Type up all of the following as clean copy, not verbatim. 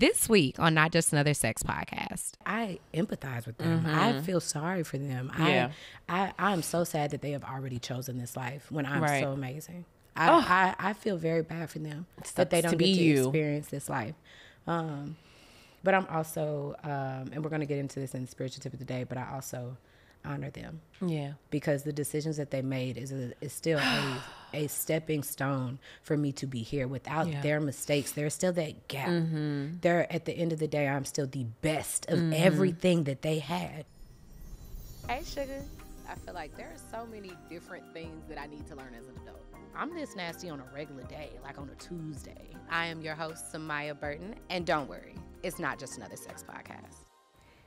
This week on Not Just Another Sex Podcast. I empathize with them. I feel sorry for them. I'm so sad that they have already chosen this life when I'm so amazing. I feel very bad for them that they don't get to experience this life. But I'm also, and we're going to get into this in the spiritual tip of the day, but I also honor them. Yeah. Because the decisions that they made is still a stepping stone for me to be here. Without their mistakes, there's still that gap. They're, at the end of the day, I'm still the best of everything that they had. Hey, sugar. I feel like there are so many different things that I need to learn as an adult. I'm this nasty on a regular day, like on a Tuesday. I am your host, Samaya Burton, and don't worry, it's not just another sex podcast.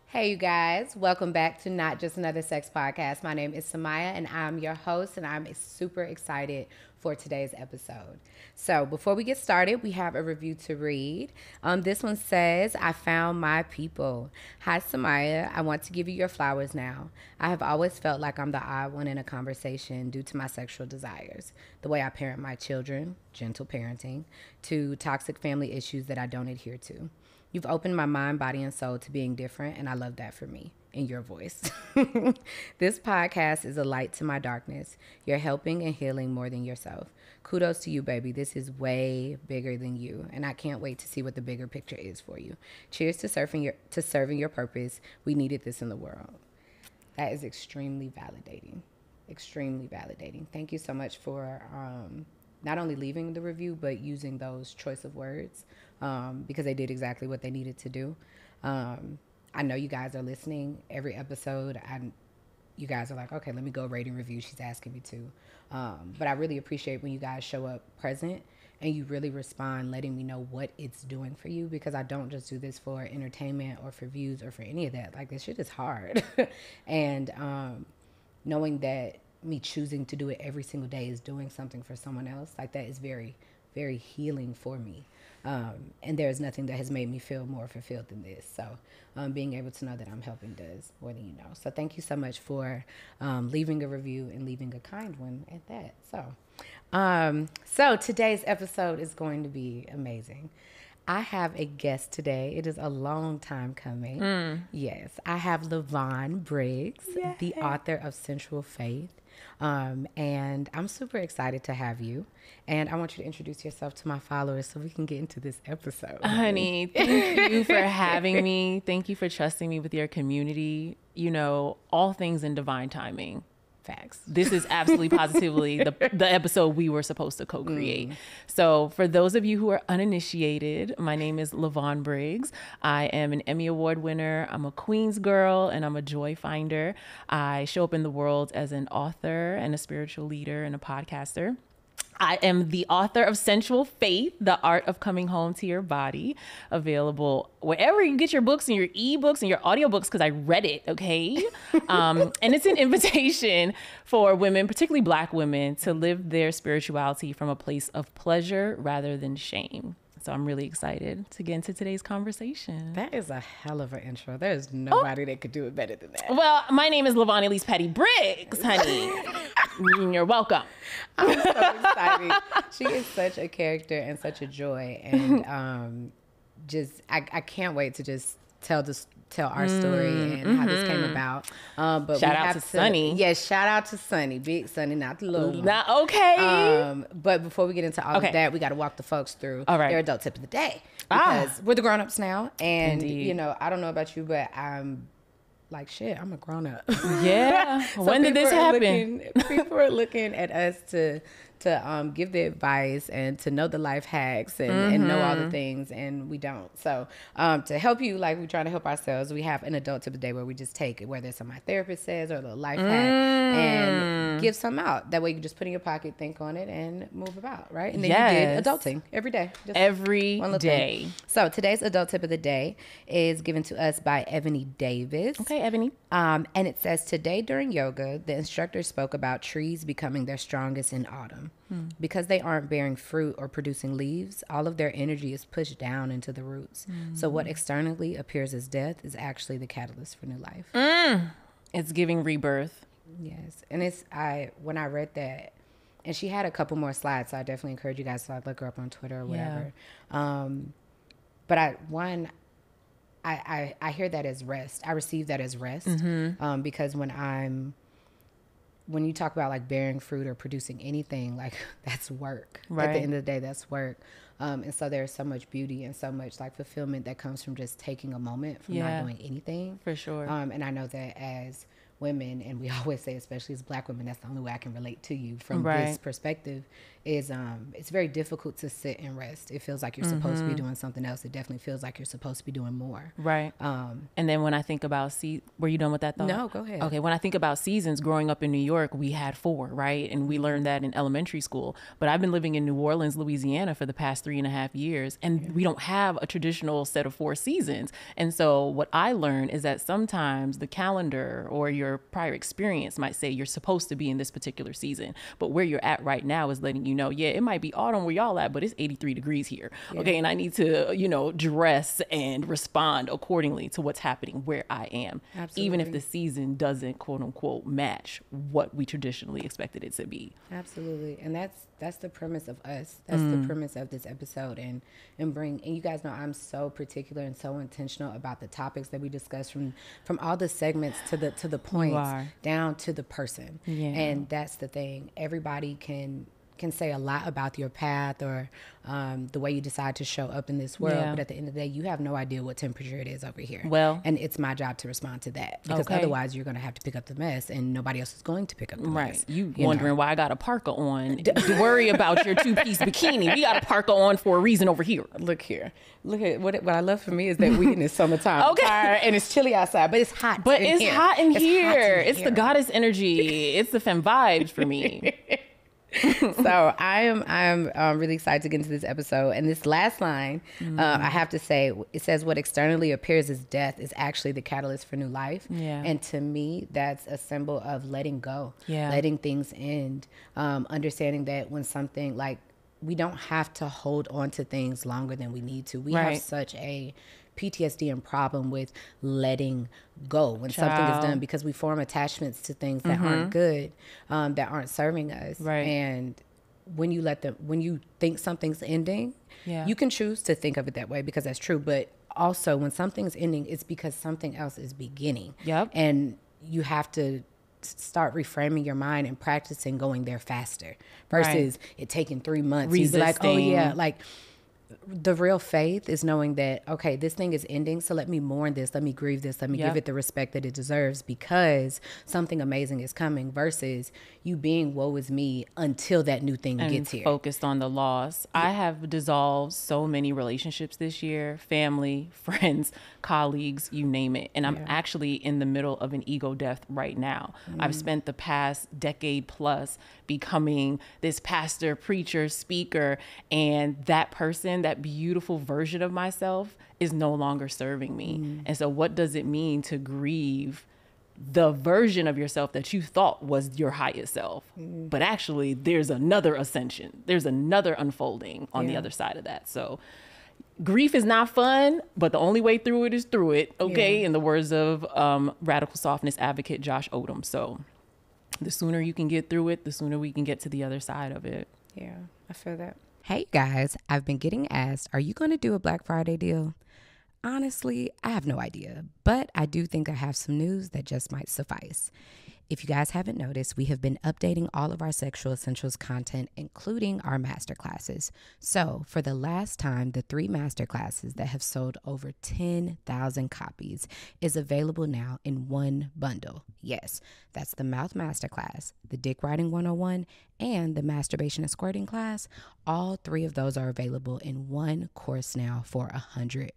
Hey, you guys. Welcome back to Not Just Another Sex Podcast. My name is Samaya, and I'm your host, and I'm super excited for today's episode. So before we get started, we have a review to read. This one says, I found my people. Hi, Samaya. I want to give you your flowers now. I have always felt like I'm the odd one in a conversation due to my sexual desires, the way I parent my children, gentle parenting, to toxic family issues that I don't adhere to. You've opened my mind, body, and soul to being different, and I love that for me, in your voice. This podcast is a light to my darkness. You're helping and healing more than yourself. Kudos to you, baby. This is way bigger than you, and I can't wait to see what the bigger picture is for you. Cheers to serving your purpose. We needed this in the world. That is extremely validating. Extremely validating. Thank you so much for not only leaving the review, but using those choice of words. Because they did exactly what they needed to do. I know you guys are listening every episode. You guys are like, okay, let me go rate and review. She's asking me to. But I really appreciate when you guys show up present and you really respond, letting me know what it's doing for you, because I don't just do this for entertainment or for views or for any of that. Like, this shit is hard. And knowing that me choosing to do it every single day is doing something for someone else, like, that is very, very healing for me. And there's nothing that has made me feel more fulfilled than this. So being able to know that I'm helping does more than you know. So thank you so much for leaving a review and leaving a kind one at that. So today's episode is going to be amazing. I have a guest today. It is a long time coming. Yes, I have Lyvonne Briggs, the author of Sensual Faith. And I'm super excited to have you. And I want you to introduce yourself to my followers so we can get into this episode. Honey, thank you for having me. Thank you for trusting me with your community. You know, all things in divine timing. Facts. This is absolutely positively the episode we were supposed to co-create. So for those of you who are uninitiated, my name is Lyvonne Briggs. I am an Emmy Award winner. I'm a Queens girl and I'm a joy finder. I show up in the world as an author and a spiritual leader and a podcaster. I am the author of Sensual Faith, The Art of Coming Home to Your Body, available wherever you get your books and your ebooks and your audiobooks, because I read it, okay? And it's an invitation for women, particularly Black women, to live their spirituality from a place of pleasure rather than shame. So I'm really excited to get into today's conversation. That is a hell of an intro. There's nobody that could do it better than that. Well, my name is Lyvonne Elise Patty Briggs, honey. You're welcome. I'm so excited. She is such a character and such a joy. And I can't wait to just tell our story and how this came about. But shout out to Sunny. Yes, shout out to Sunny. Big Sunny, not the little one. Okay. But before we get into all of that, we got to walk the folks through their adult tip of the day. Because we're the grown-ups now. And, you know, I don't know about you, but I'm like, shit, I'm a grown-up. Yeah. So when did this happen? People are looking at us to give the advice and to know the life hacks and know all the things, and we don't. So to help you, like we're trying to help ourselves, we have an adult tip of the day where we just take it, whether it's something my therapist says or a little life hack, and give some out. That way you can just put it in your pocket, think on it, and move about, right? And then you did adulting every day. Just every day. Thing. So today's adult tip of the day is given to us by Ebony Davis. Okay, Ebony. And it says, today during yoga, the instructor spoke about trees becoming their strongest in autumn. Because they aren't bearing fruit or producing leaves, all of their energy is pushed down into the roots. So what externally appears as death is actually the catalyst for new life. It's giving rebirth. Yes. And when I read that, and she had a couple more slides, so I definitely encourage you guys to look her up on Twitter or whatever. but I hear that as rest. I receive that as rest, because when you talk about like bearing fruit or producing anything, like that's work. Right. At the end of the day, that's work. And so there's so much beauty and so much like fulfillment that comes from just taking a moment from not doing anything. For sure. And I know that as women, and we always say, especially as Black women, that's the only way I can relate to you from this perspective, is it's very difficult to sit and rest. It feels like you're supposed to be doing something else. It definitely feels like you're supposed to be doing more. Right. And then when I think about, were you done with that thought? No, go ahead. Okay. When I think about seasons, growing up in New York, we had 4, right? And we learned that in elementary school. But I've been living in New Orleans, Louisiana for the past 3.5 years, and we don't have a traditional set of 4 seasons. And so what I learned is that sometimes the calendar or your prior experience might say you're supposed to be in this particular season, but where you're at right now is letting you know, it might be autumn where y'all at, but it's 83 degrees here. Okay. And I need to, dress and respond accordingly to what's happening where I am. Absolutely. Even if the season doesn't quote unquote match what we traditionally expected it to be. Absolutely. And that's the premise of us. That's the premise of this episode. And you guys know I'm so particular and so intentional about the topics that we discuss, from all the segments to the points down to the person. Yeah. And that's the thing. Everybody can say a lot about your path or the way you decide to show up in this world. But at the end of the day, you have no idea what temperature it is over here. Well, and it's my job to respond to that, because otherwise you're going to have to pick up the mess and nobody else is going to pick up the mess. You wondering why I got a parka on. To worry about your 2-piece bikini. We got a parka on for a reason over here. Look here. Look at what I love for me is that we in the summertime. Okay. And it's chilly outside, but it's hot. But it's hot in here. It's the goddess energy. It's the femme vibes for me. So I am really excited to get into this episode. And this last line, I have to say, it says, what externally appears as death is actually the catalyst for new life. Yeah. And to me, that's a symbol of letting go, letting things end, understanding that when something, like, we don't have to hold on to things longer than we need to. We have such a PTSD and problem with letting go when something is done, because we form attachments to things that aren't good, that aren't serving us. Right. And when you think something's ending, you can choose to think of it that way because that's true. But also when something's ending, it's because something else is beginning. Yep. And you have to start reframing your mind and practicing going there faster versus it taking 3 months. You'd be like, oh yeah, like, the real faith is knowing that, okay, this thing is ending, so let me mourn this, let me grieve this, let me give it the respect that it deserves, because something amazing is coming, versus you being woe is me until that new thing gets here. Focused on the loss. I have dissolved so many relationships this year, family, friends, colleagues, you name it. And I'm actually in the middle of an ego death right now. I've spent the past decade plus becoming this pastor, preacher, speaker, and that person, that beautiful version of myself, is no longer serving me. And so what does it mean to grieve the version of yourself that you thought was your highest self? But actually there's another ascension, there's another unfolding on the other side of that. So grief is not fun, but the only way through it is through it. Okay. In the words of radical softness advocate Josh Odom. So the sooner you can get through it, the sooner we can get to the other side of it. Yeah, I feel that. Hey guys, I've been getting asked, are you going to do a Black Friday deal? Honestly, I have no idea, but I do think I have some news that just might suffice. If you guys haven't noticed, we have been updating all of our Sexual Essentials content, including our masterclasses. So for the last time, the 3 masterclasses that have sold over 10,000 copies is available now in one bundle. Yes, that's the Mouth Masterclass, the Dick Writing 101, and the Masturbation and Squirting class. All 3 of those are available in one course now for $100.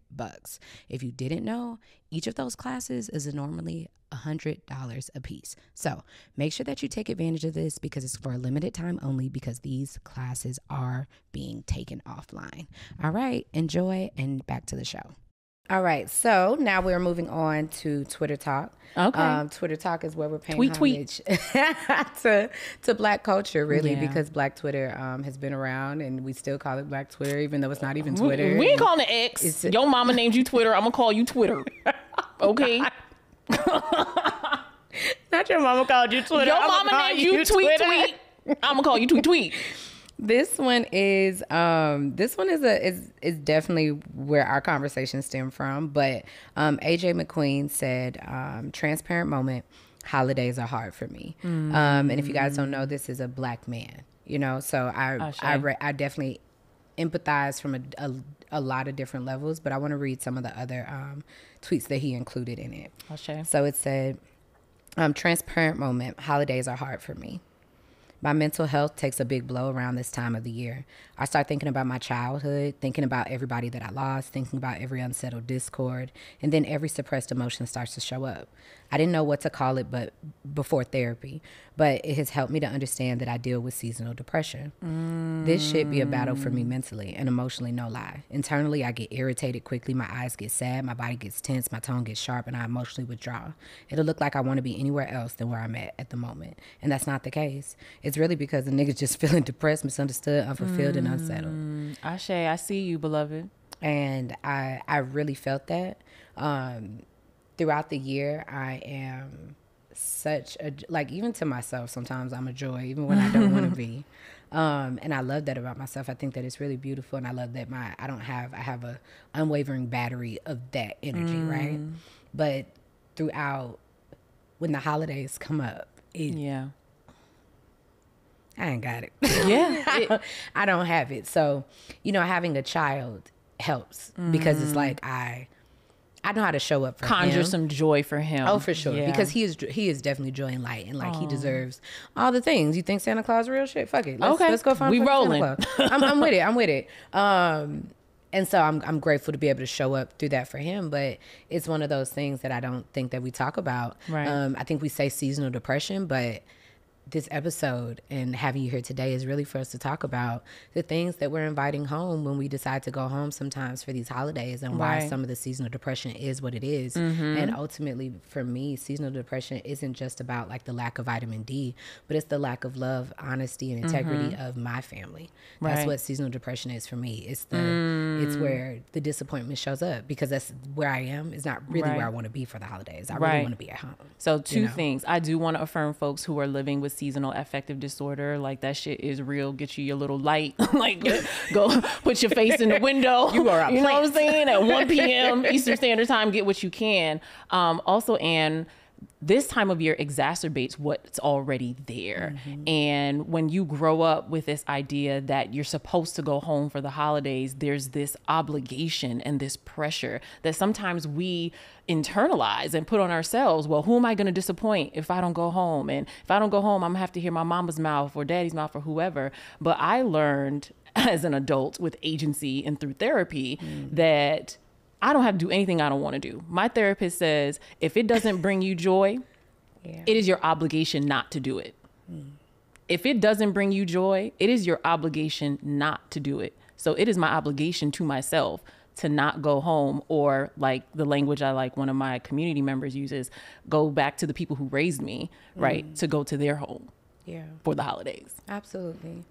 If you didn't know, each of those classes is normally $100 a piece. So make sure that you take advantage of this, because it's for a limited time only, because these classes are being taken offline. All right, enjoy, and back to the show. All right, so now we're moving on to Twitter Talk. Okay. Twitter Talk is where we're paying homage to Black culture, really, because Black Twitter has been around, and we still call it Black Twitter, even though it's not even Twitter. We ain't calling it X. Your mama named you Twitter. I'm going to call you Twitter. Okay? Not your mama called you Twitter. Your mama named you Tweet. I'm going to call you Tweet. This one is definitely where our conversation stemmed from. But AJ McQueen said, transparent moment, holidays are hard for me. And if you guys don't know, this is a Black man, you know, so I definitely empathize from a lot of different levels, but I want to read some of the other tweets that he included in it. So it said, transparent moment, holidays are hard for me. My mental health takes a big blow around this time of the year. I start thinking about my childhood, thinking about everybody that I lost, thinking about every unsettled discord, and then every suppressed emotion starts to show up. I didn't know what to call it before therapy, but it has helped me to understand that I deal with seasonal depression. This should be a battle for me mentally and emotionally, no lie. Internally, I get irritated quickly, my eyes get sad, my body gets tense, my tone gets sharp, and I emotionally withdraw. It'll look like I want to be anywhere else than where I'm at the moment, and that's not the case. It's really because the nigga's just feeling depressed, misunderstood, unfulfilled, and unsettled. Ashe, I see you, beloved. And I really felt that. Throughout the year, I am such a, like, even to myself, sometimes I'm a joy, even when I don't want to be. And I love that about myself. I think that it's really beautiful. And I love that I have a unwavering battery of that energy, right? But throughout, when the holidays come up, I ain't got it. Yeah. I don't have it. So, you know, having a child helps because it's like, I know how to show up for him. Conjure some joy for him. Oh, for sure. Yeah. Because he is definitely joy and light, and like he deserves all the things. You think Santa Claus real shit? Fuck it. Let's go find Santa Claus. I'm with it. And so I'm grateful to be able to show up through that for him. But it's one of those things that I don't think that we talk about. Right. I think we say seasonal depression, but this episode and having you here today is really for us to talk about the things that we're inviting home when we decide to go home sometimes for these holidays, and why some of the seasonal depression is what it is. And ultimately for me, seasonal depression isn't just about like the lack of vitamin D, but it's the lack of love, honesty, and integrity of my family. That's what seasonal depression is for me. It's it's where the disappointment shows up, because that's where I am. It's not really where I want to be for the holidays. I really want to be at home. So two things. I do want to affirm folks who are living with seasonal affective disorder, like that shit is real. Get you your little light, like go put your face in the window. You know what I'm saying? At 1 p.m. Eastern Standard Time, get what you can. Also, and this time of year exacerbates what's already there. And when you grow up with this idea that you're supposed to go home for the holidays, there's this obligation and this pressure that sometimes we internalize and put on ourselves. Well, who am I going to disappoint if I don't go home? And if I don't go home, I'm gonna have to hear my mama's mouth or daddy's mouth or whoever. But I learned as an adult with agency and through therapy that I don't have to do anything I don't want to do. My therapist says, if it doesn't bring you joy, it is your obligation not to do it. If it doesn't bring you joy, it is your obligation not to do it. So it is my obligation to myself to not go home, or like the language I like one of my community members uses, go back to the people who raised me, right? To go to their home for the holidays. Absolutely.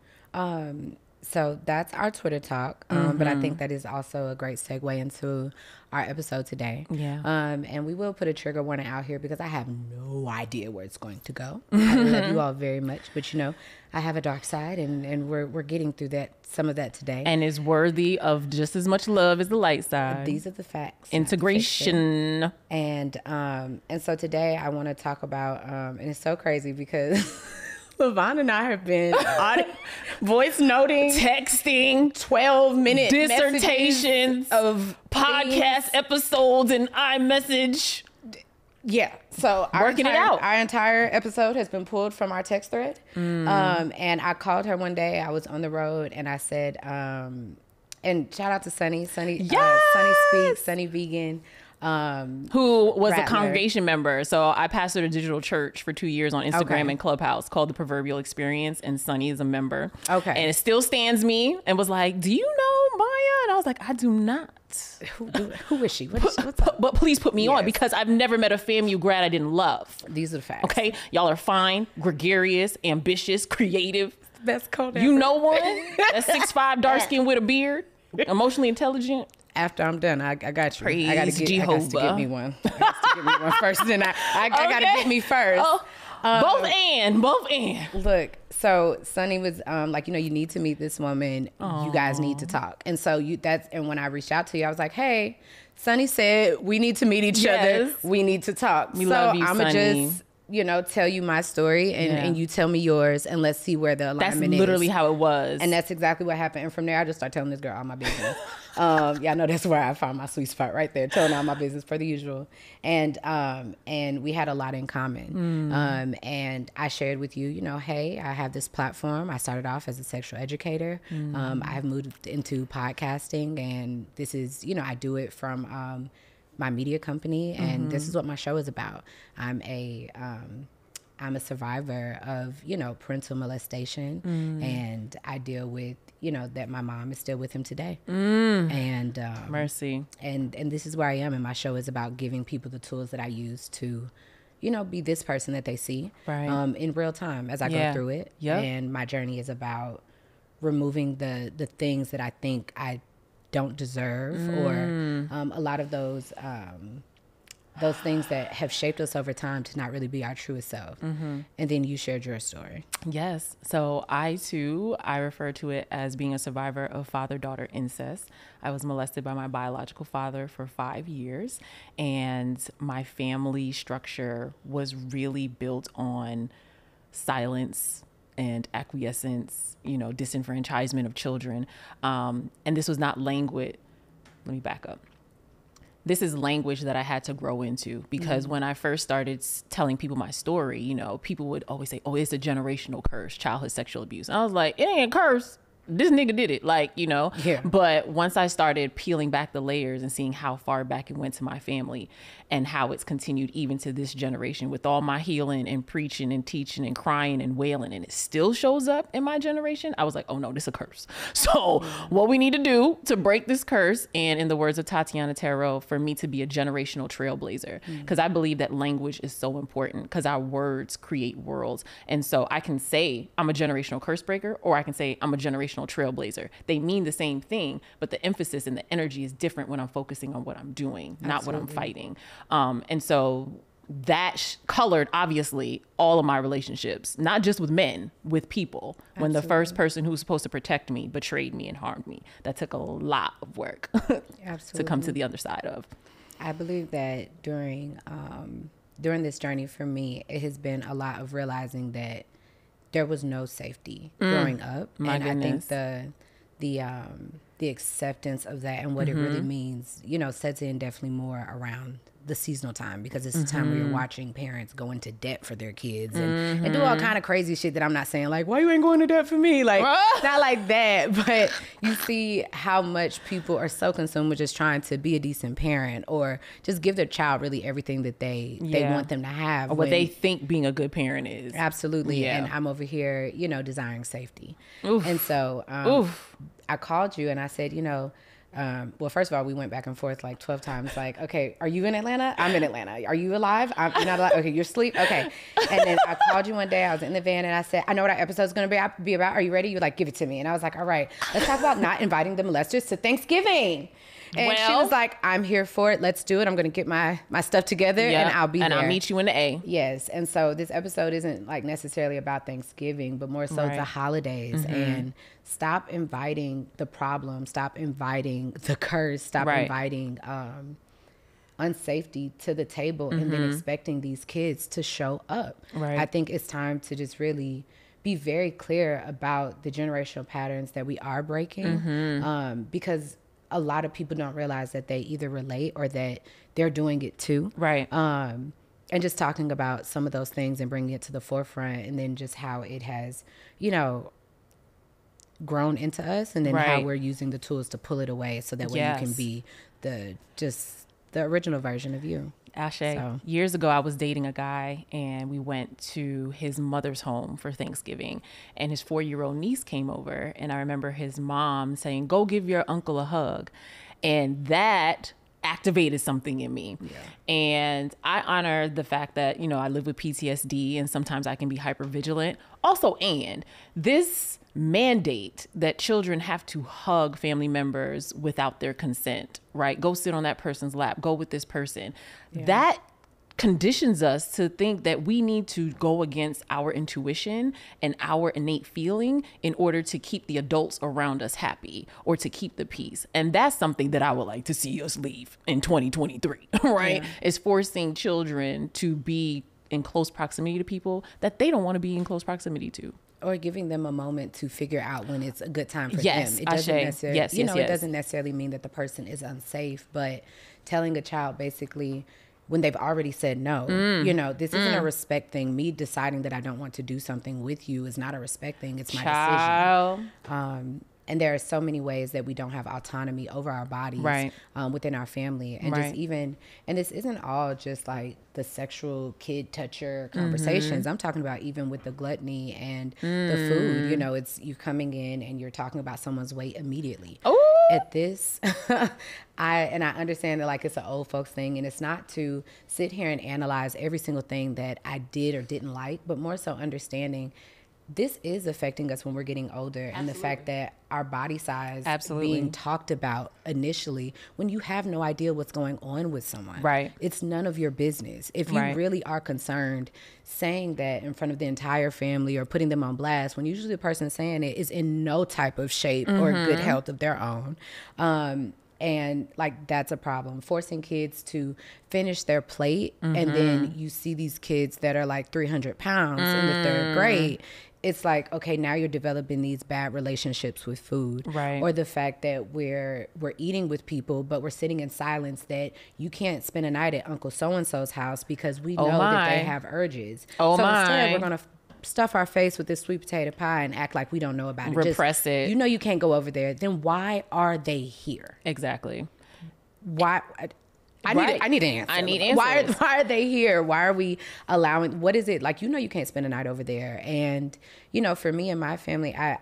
So that's our Twitter talk. But I think that is also a great segue into our episode today. And we will put a trigger warning out here because I have no idea where it's going to go. I love you all very much, but you know, I have a dark side, and we're getting through some of that today. And is worthy of just as much love as the light side. These are the facts. Integration. And so today I want to talk about, and it's so crazy because Lyvonne and I have been voice noting, texting, 12-minute dissertations of podcast episodes and iMessage. Yeah. So working it out. Our entire episode has been pulled from our text thread. And I called her one day. I was on the road, and I said, and shout out to Sunny Speaks, Sunny Vegan. Who was a congregation member. So I pastored a digital church for 2 years on Instagram and Clubhouse called The Proverbial Experience, and Sunny is a member. Okay. And it still stands me and was like, do you know Maya? And I was like, I do not. Who is she? What's up? But please put me on, because I've never met a FAMU grad I didn't love. These are the facts. Okay. Y'all are fine, gregarious, ambitious, creative. Best code ever. You know one? That's 6'5", dark skin with a beard, emotionally intelligent. After I'm done, I got you. Praise I got to get me one. I got to get me one first. Then I got to get me first. Oh, both and. Look, So Sunny was like, you need to meet this woman. Aww. You guys need to talk. And so and when I reached out to you, I was like, hey, Sunny said we need to meet each other. We need to talk. We love you, I'ma Sunny. just tell you my story and you tell me yours, and let's see where the alignment is. That's literally how it was. And that's exactly what happened. And from there, I just started telling this girl all my business. I know that's where I found my sweet spot right there, telling all my business per the usual. And we had a lot in common. And I shared with you, hey, I have this platform. I started off as a sexual educator. I have moved into podcasting, and this is, I do it from my media company, and this is what my show is about. I'm a survivor of, parental molestation, and I deal with, that my mom is still with him today. And mercy. And this is where I am, and my show is about giving people the tools that I use to, be this person that they see in real time as I go through it. And my journey is about removing the things that I think I don't deserve, or a lot of those things that have shaped us over time to not really be our truest self. And then you shared your story. Yes. So I refer to it as being a survivor of father-daughter incest. I was molested by my biological father for 5 years, and my family structure was really built on silence and acquiescence, disenfranchisement of children. And this was not language. Let me back up. This is language that I had to grow into, because when I first started telling people my story, people would always say, oh, it's a generational curse, childhood sexual abuse. And I was like, it ain't a curse. This nigga did it, But once I started peeling back the layers and seeing how far back it went to my family and how it's continued even to this generation, with all my healing and preaching and teaching and crying and wailing, and it still shows up in my generation, I was like, oh no, this is a curse. So what we need to do to break this curse, and in the words of Tatiana Tarot, for me to be a generational trailblazer, because I believe that language is so important, because our words create worlds. And so I can say I'm a generational curse breaker, or I can say I'm a generational trailblazer. They mean the same thing, but the emphasis and the energy is different when I'm focusing on what I'm doing, not what I'm fighting. And so that colored, obviously, all of my relationships, not just with men, with people. When the first person who was supposed to protect me betrayed me and harmed me. That took a lot of work to come to the other side of. I believe that during this journey for me, it has been a lot of realizing that there was no safety growing up. My goodness. I think the acceptance of that and what it really means, sets in definitely more around the seasonal time, because it's the time where you're watching parents go into debt for their kids and do all kind of crazy shit that I'm not saying, like, why you ain't going to debt for me? Like, not like that. But you see how much people are so consumed with just trying to be a decent parent, or just give their child really everything that they want them to have. Or what they think being a good parent is. Absolutely. Yeah. And I'm over here, desiring safety. Oof. And so I called you and I said, well, first of all, we went back and forth like 12 times. Like, okay, are you in Atlanta? I'm in Atlanta. Are you alive? I'm not alive. Okay, you're asleep. Okay. And then I called you one day. I was in the van and I said, I know what our episode's going to be about. Are you ready? You're like, give it to me. And I was like, all right, let's talk about not inviting the molesters to Thanksgiving. And she was like, I'm here for it. Let's do it. I'm going to get my stuff together and I'll be there. And I'll meet you in the A. Yes. And so this episode isn't like necessarily about Thanksgiving, but more so the holidays. And stop inviting the problem. Stop inviting the curse. Stop inviting unsafety to the table and then expecting these kids to show up. I think it's time to just really be very clear about the generational patterns that we are breaking, because a lot of people don't realize that they either relate or that they're doing it too. And just talking about some of those things and bringing it to the forefront, and then just how it has, grown into us, and then how we're using the tools to pull it away so that way you can be the original version of you. Ashe. So. Years ago, I was dating a guy, and we went to his mother's home for Thanksgiving, and his 4-year-old niece came over, and I remember his mom saying, go give your uncle a hug. And that activated something in me. And I honor the fact that, I live with PTSD, and sometimes I can be hypervigilant. Also, and this mandate that children have to hug family members without their consent, right? Go sit on that person's lap, go with this person. That conditions us to think that we need to go against our intuition and our innate feeling in order to keep the adults around us happy or to keep the peace. And that's something that I would like to see us leave in 2023, right? Yeah. Is forcing children to be in close proximity to people that they don't want to be in close proximity to. Or giving them a moment to figure out when it's a good time for them. It doesn't necessarily, it doesn't necessarily mean that the person is unsafe, but telling a child basically when they've already said no, this isn't a respect thing. Me deciding that I don't want to do something with you is not a respect thing. It's my decision. And there are so many ways that we don't have autonomy over our bodies within our family. And just even, and this isn't all just like the sexual kid toucher conversations. I'm talking about even with the gluttony and the food, it's you coming in and you're talking about someone's weight immediately. At this, I understand that like it's an old folks thing, and it's not to sit here and analyze every single thing that I did or didn't like, but more so understanding this is affecting us when we're getting older. Absolutely. And the fact that our body size being talked about initially when you have no idea what's going on with someone. Right. It's none of your business. If you really are concerned, saying that in front of the entire family or putting them on blast when usually the person saying it is in no type of shape or good health of their own. And like, that's a problem. Forcing kids to finish their plate and then you see these kids that are like 300 pounds in the third grade. It's like, okay, now you're developing these bad relationships with food. Right. Or the fact that we're eating with people, but we're sitting in silence that you can't spend a night at Uncle So-and-so's house because we know that they have urges. Instead, we're going to stuff our face with this sweet potato pie and act like we don't know about it. Repress it. You can't go over there. Then why are they here? Exactly. Why... I need an answer. I need answers. Why are they here? Why are we allowing, what is it? Like, you can't spend a night over there. And, for me and my family, I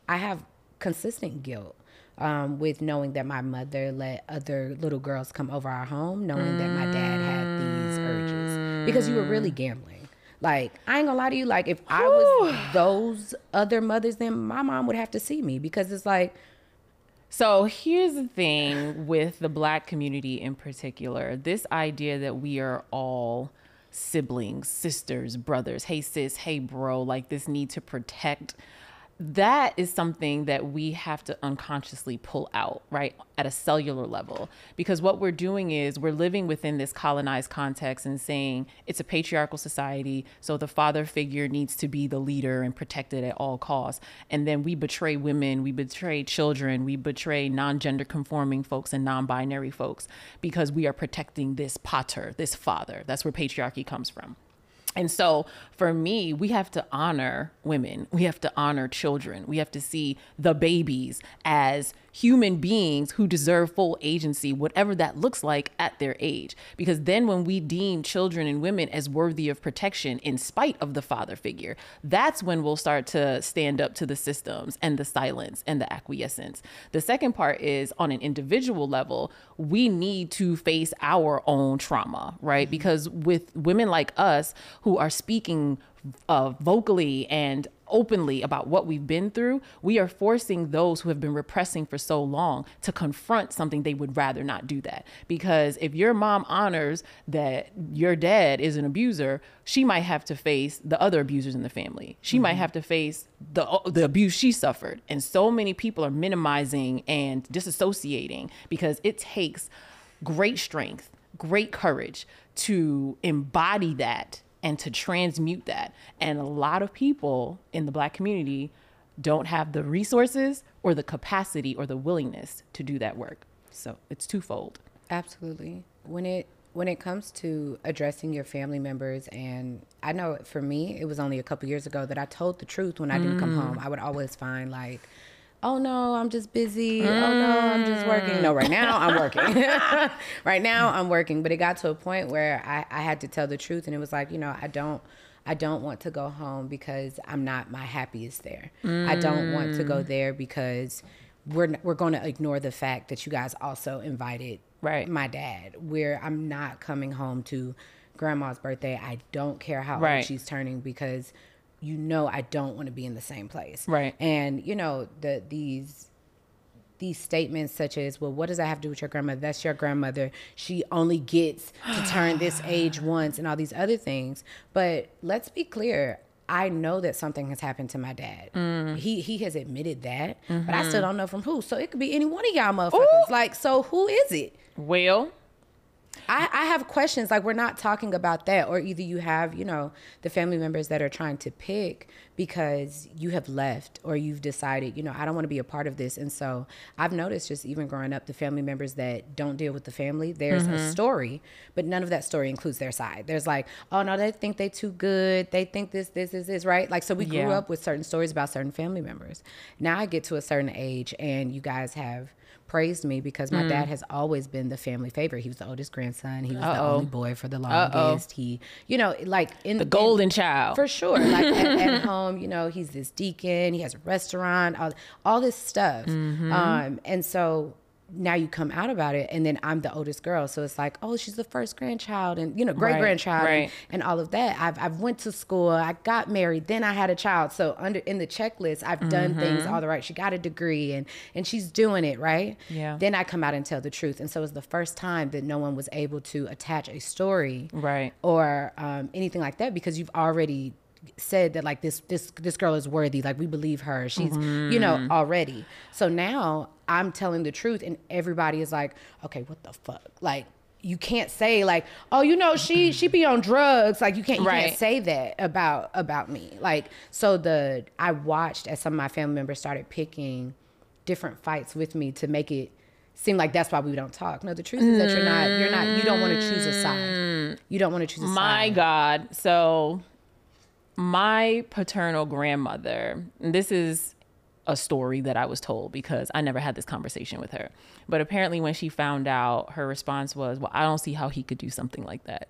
have consistent guilt with knowing that my mother let other little girls come over our home, knowing that my dad had these urges. Because you were really gambling. Like, I ain't gonna lie to you. Like, if I was those other mothers, then my mom would have to see me. Because it's like... So here's the thing with the Black community in particular, this idea that we are all siblings, sisters, brothers, hey sis, hey bro, like this need to protect, that is something that we have to unconsciously pull out, right, at a cellular level. Because what we're doing is we're living within this colonized context and saying it's a patriarchal society, so the father figure needs to be the leader and protected at all costs. And then we betray women, we betray children, we betray non-gender conforming folks and non-binary folks because we are protecting this pater, this father. That's where patriarchy comes from. And so for me, we have to honor women. We have to honor children. We have to see the babies as human beings who deserve full agency, whatever that looks like at their age. Because then when we deem children and women as worthy of protection in spite of the father figure, that's when we'll start to stand up to the systems and the silence and the acquiescence. The second part is on an individual level, we need to face our own trauma, right? Because with women like us who are speaking vocally and openly about what we've been through, we are forcing those who have been repressing for so long to confront something they would rather not do that. Because if your mom honors that your dad is an abuser, she might have to face the other abusers in the family. She might have to face the abuse she suffered. And so many people are minimizing and disassociating because it takes great strength, great courage to embody that and to transmute that. And a lot of people in the Black community don't have the resources or the capacity or the willingness to do that work. So it's twofold. Absolutely. When it comes to addressing your family members, and I know for me, it was only a couple years ago that I told the truth when I didn't come home. I would always find like, oh no, I'm just busy. Oh no, I'm just working. No, right now I'm working. Right now I'm working. But it got to a point where I had to tell the truth, and it was like, I don't want to go home because I'm not my happiest there. I don't want to go there because we're going to ignore the fact that you guys also invited my dad. Where I'm not coming home to grandma's birthday. I don't care how old she's turning because I don't want to be in the same place. Right. And, these these statements such as, well, what does that have to do with your grandmother? That's your grandmother. She only gets to turn this age once and all these other things. But let's be clear. I know that something has happened to my dad. He has admitted that, but I still don't know from who. So it could be any one of y'all motherfuckers. Like, so who is it? Well, I have questions. Like, we're not talking about that. Or either you have, you know, the family members that are trying to pick because you have left or you've decided, you know, I don't want to be a part of this. And so I've noticed just even growing up, the family members that don't deal with the family, there's a story, but none of that story includes their side. There's like, oh, no, they think they too good. They think this, right? Like, so we grew up with certain stories about certain family members. Now I get to a certain age and you guys have praised me because my dad has always been the family favorite. He was the oldest grandson. He was the only boy for the longest. He, you know, like the golden child. For sure. Like at home, you know, he's this deacon. He has a restaurant, all this stuff. And so now you come out about it, and then I'm the oldest girl, so it's like, oh, she's the first grandchild, and you know, great grandchild, and all of that. I've went to school, I got married, then I had a child. So in the checklist, I've done things all the right. She got a degree, and she's doing it right. Yeah. Then I come out and tell the truth, and so it's the first time that no one was able to attach a story, or anything like that, because you've already said that like this girl is worthy, like we believe her, she's you know, already. So now I'm telling the truth and everybody is like, okay, what the fuck? Like, you can't say like, oh, you know, she be on drugs. Like you can't say that about me. Like, so I watched as some of my family members started picking different fights with me to make it seem like that's why we don't talk. No, the truth is that you don't want to choose a side. You don't want to choose a side. My God. So my paternal grandmother, and this is a story that I was told because I never had this conversation with her. But apparently when she found out, her response was, well, I don't see how he could do something like that.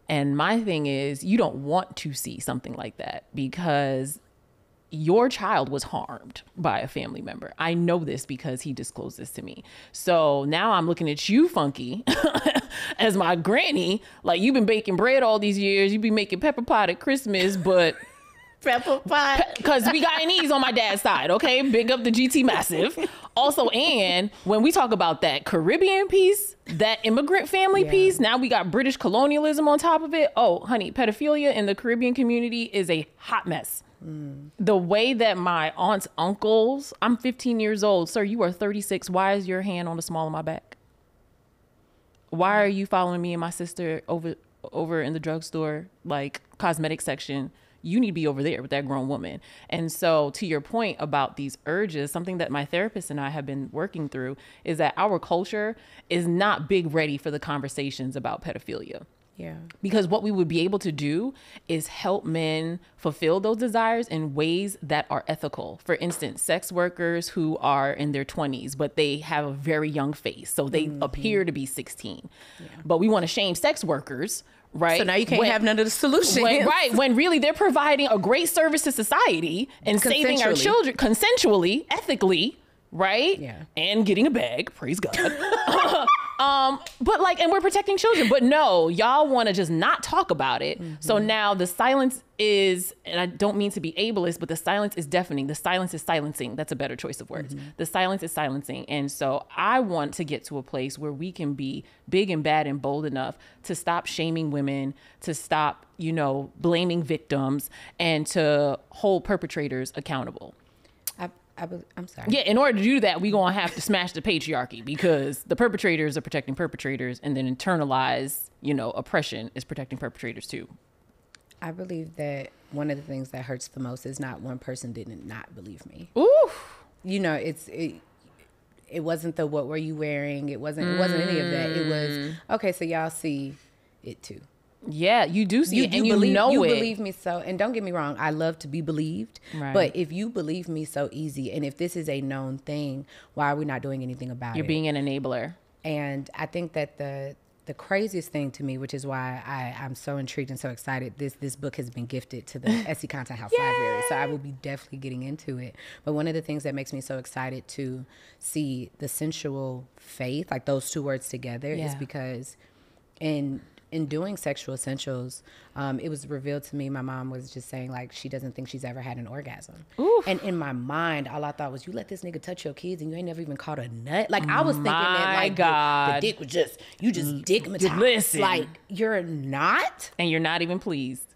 And my thing is, you don't want to see something like that because your child was harmed by a family member. I know this because he disclosed this to me. So now I'm looking at you, Funky, as my granny. Like, you've been baking bread all these years. You be making pepper pot at Christmas, but pepper pot, because we got Guyanese on my dad's side. Okay, big up the GT Massive. Also, and when we talk about that Caribbean piece, that immigrant family piece, now we got British colonialism on top of it. Oh, honey, pedophilia in the Caribbean community is a hot mess. The way that my aunts, uncles, I'm 15 years old. Sir, you are 36. Why is your hand on the small of my back? Why are you following me and my sister over in the drugstore, like cosmetic section? You need to be over there with that grown woman. And so to your point about these urges, something that my therapist and I have been working through is that our culture is not big ready for the conversations about pedophilia. Yeah. Because what we would be able to do is help men fulfill those desires in ways that are ethical. For instance, sex workers who are in their 20s, but they have a very young face. So they appear to be 16. Yeah. But we want to shame sex workers, right? So now you can't have none of the solutions. When really they're providing a great service to society and saving our children consensually, ethically, right? Yeah. And getting a bag, praise God. But like, and we're protecting children, but no, y'all want to just not talk about it. So now the silence is, and I don't mean to be ableist, but the silence is deafening. The silence is silencing. That's a better choice of words. The silence is silencing. And so I want to get to a place where we can be big and bad and bold enough to stop shaming women, to stop, you know, blaming victims, and to hold perpetrators accountable. I'm sorry. Yeah, in order to do that, we're going to have to smash the patriarchy because the perpetrators are protecting perpetrators, and then internalized, you know, oppression is protecting perpetrators too. I believe that one of the things that hurts the most is not one person didn't not believe me. Ooh. You know, it wasn't the what were you wearing? It wasn't any of that. It was, okay, so y'all see it too. Yeah, you do see it, and you believe me so. And don't get me wrong, I love to be believed. Right. But if you believe me so easy, and if this is a known thing, why are we not doing anything about it? You're being an enabler. And I think that the craziest thing to me, which is why I'm so intrigued and so excited, this book has been gifted to the SC Content House Library. So I will be definitely getting into it. But one of the things that makes me so excited to see the sensual faith, like those two words together, is because in in doing Sexual Essentials, it was revealed to me, my mom was just saying, like, she doesn't think she's ever had an orgasm. Oof. And in my mind, all I thought was, you let this nigga touch your kids and you ain't never even caught a nut? Like, I was thinking that, like, the dick was just, you just dickmatized. Listen. Like, you're not? And you're not even pleased.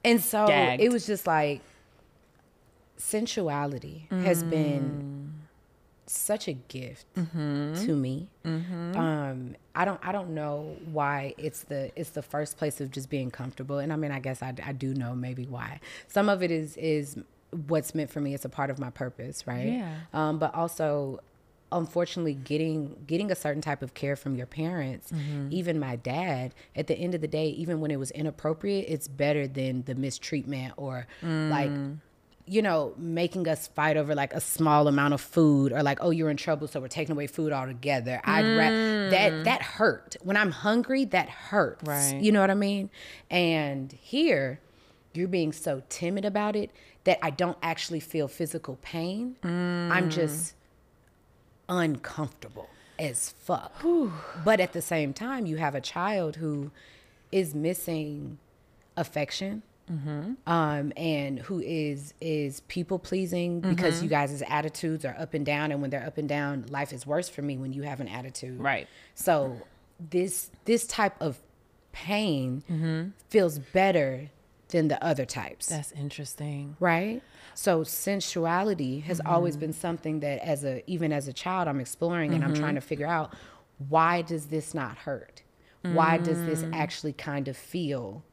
And so it was just like, sensuality has been such a gift to me. I don't know why it's the first place of just being comfortable. And I mean, I guess I do know maybe why. Some of it is what's meant for me. It's a part of my purpose, right? Yeah. But also, unfortunately, getting a certain type of care from your parents, even my dad, at the end of the day, even when it was inappropriate, it's better than the mistreatment or like, you know, making us fight over like a small amount of food, or like, oh, you're in trouble, so we're taking away food altogether. That hurt. When I'm hungry, that hurts. Right. You know what I mean? And here, you're being so timid about it that I don't actually feel physical pain. I'm just uncomfortable as fuck. But at the same time, you have a child who is missing affection. And who is people pleasing because you guys' attitudes are up and down, and when they're up and down, life is worse for me when you have an attitude. Right. So this type of pain feels better than the other types. That's interesting. Right? So sensuality has always been something that even as a child I'm exploring, and I'm trying to figure out, why does this not hurt? Why does this actually kind of feel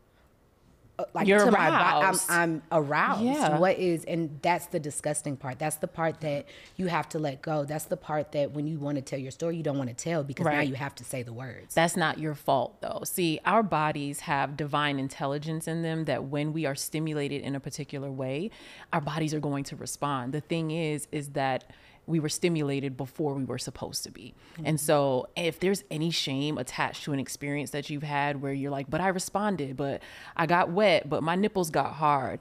like you're to aroused. I'm aroused. Yeah. What is, and that's the disgusting part. That's the part that you have to let go. That's the part that when you want to tell your story, you don't want to tell, because now you have to say the words. That's not your fault though. See, our bodies have divine intelligence in them that when we are stimulated in a particular way, our bodies are going to respond. The thing is that we were stimulated before we were supposed to be. And so if there's any shame attached to an experience that you've had where you're like, but I responded, but I got wet, but my nipples got hard.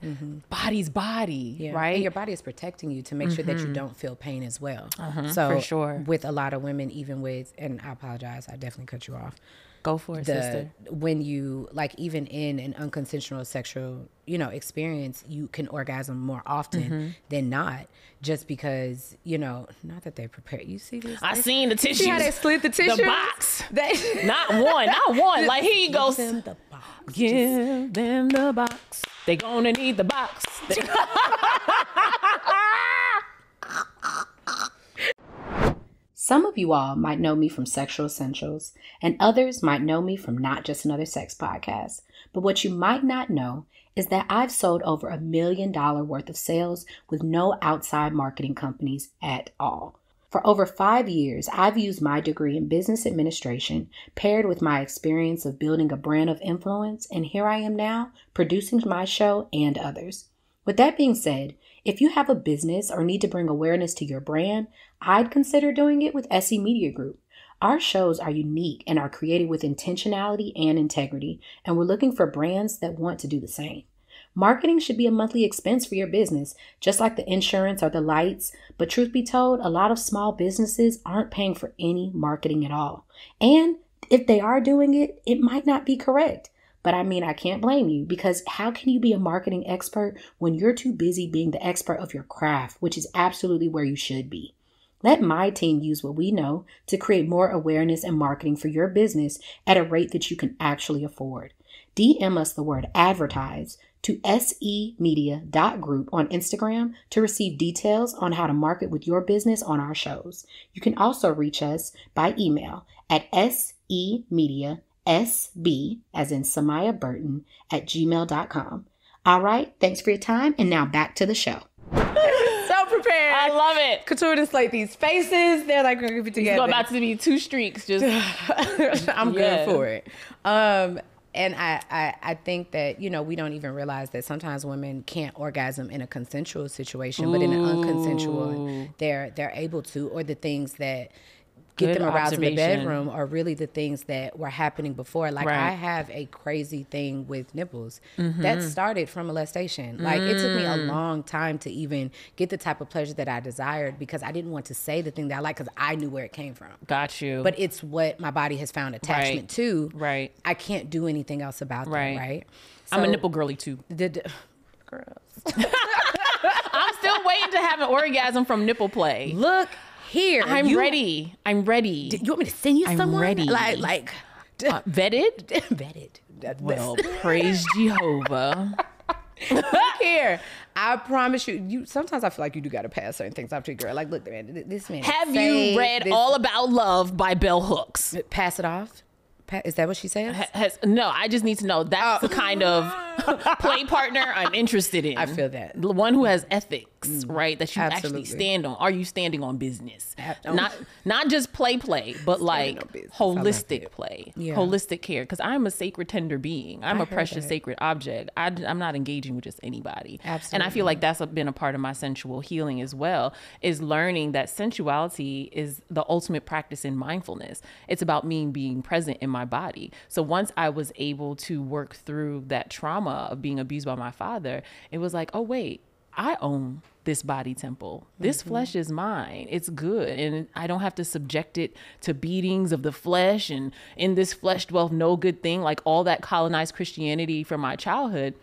Body's body, right? And your body is protecting you to make sure that you don't feel pain as well. So for sure. With a lot of women, even with, and I apologize, I definitely cut you off. Go for it, sister. When you, like, even in an unconsensual sexual, experience, you can orgasm more often than not, just because, not that they prepare. You see this? I seen the tissues. See how they slid the tissues? The box. Not one. Like, here you go. Give them the box. Give them the box. They gonna need the box. Some of you all might know me from Sexual Essentials, and others might know me from Not Just Another Sex Podcast. But what you might not know is that I've sold over $1 million worth of sales with no outside marketing companies at all. For over 5 years, I've used my degree in business administration paired with my experience of building a brand of influence, and here I am now producing my show and others. With that being said, if you have a business or need to bring awareness to your brand, I'd consider doing it with SE Media Group. Our shows are unique and are created with intentionality and integrity, and we're looking for brands that want to do the same. Marketing should be a monthly expense for your business, just like the insurance or the lights, but truth be told, a lot of small businesses aren't paying for any marketing at all. And if they are doing it, it might not be correct. But I mean, I can't blame you, because how can you be a marketing expert when you're too busy being the expert of your craft, which is absolutely where you should be? Let my team use what we know to create more awareness and marketing for your business at a rate that you can actually afford. DM us the word advertise to semedia.group on Instagram to receive details on how to market with your business on our shows. You can also reach us by email at semediasb, as in Samaya Burton, at gmail.com. All right, thanks for your time, and now back to the show. So prepared. I love it. Couture just like these faces. They're like going to be together. It's about to be 2 streaks. Just I'm good for it. And I think that, we don't even realize that sometimes women can't orgasm in a consensual situation, but in an unconsensual, they're able to, or the things that get them aroused in the bedroom are really the things that were happening before. Like I have a crazy thing with nipples that started from molestation. Like it took me a long time to even get the type of pleasure that I desired because I didn't want to say the thing that I like because I knew where it came from. Got you. But it's what my body has found attachment to. Right. I can't do anything else about that, right? So, I'm a nipple girly too. Girls. I'm still waiting to have an orgasm from nipple play. Look here. I'm ready. I'm ready. You want me to send you someone? I'm ready. Like vetted? Vetted. Well, praise Jehovah. Look here. I promise you, sometimes I feel like you do got to pass certain things off to your girl. Like, look, man, this man. Have you read All About Love by Bell Hooks? Pass it off? Is that what she says? No, I just need to know. That's the kind of play partner I'm interested in. I feel that. The one who has ethics, right? That you actually stand on. Are you standing on business? Not just play, but like holistic play, holistic care. Because I'm a sacred, tender being. I'm a precious, sacred object. I'm not engaging with just anybody. Absolutely. And I feel like that's been a part of my sensual healing as well, is learning that sensuality is the ultimate practice in mindfulness. It's about me being present in my body. So once I was able to work through that trauma of being abused by my father, it was like, oh wait, I own this body temple. This flesh is mine. It's good. And I don't have to subject it to beatings of the flesh, and in this flesh dwelleth no good thing, like all that colonized Christianity from my childhood.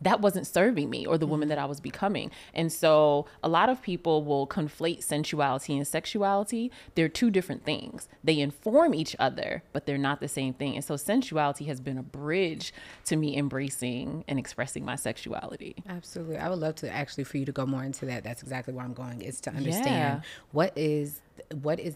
That wasn't serving me or the woman that I was becoming. And so a lot of people will conflate sensuality and sexuality. They're two different things. They inform each other, but they're not the same thing. And so sensuality has been a bridge to me embracing and expressing my sexuality. Absolutely. I would love to actually for you to go more into that. That's exactly where I'm going, is to understand what is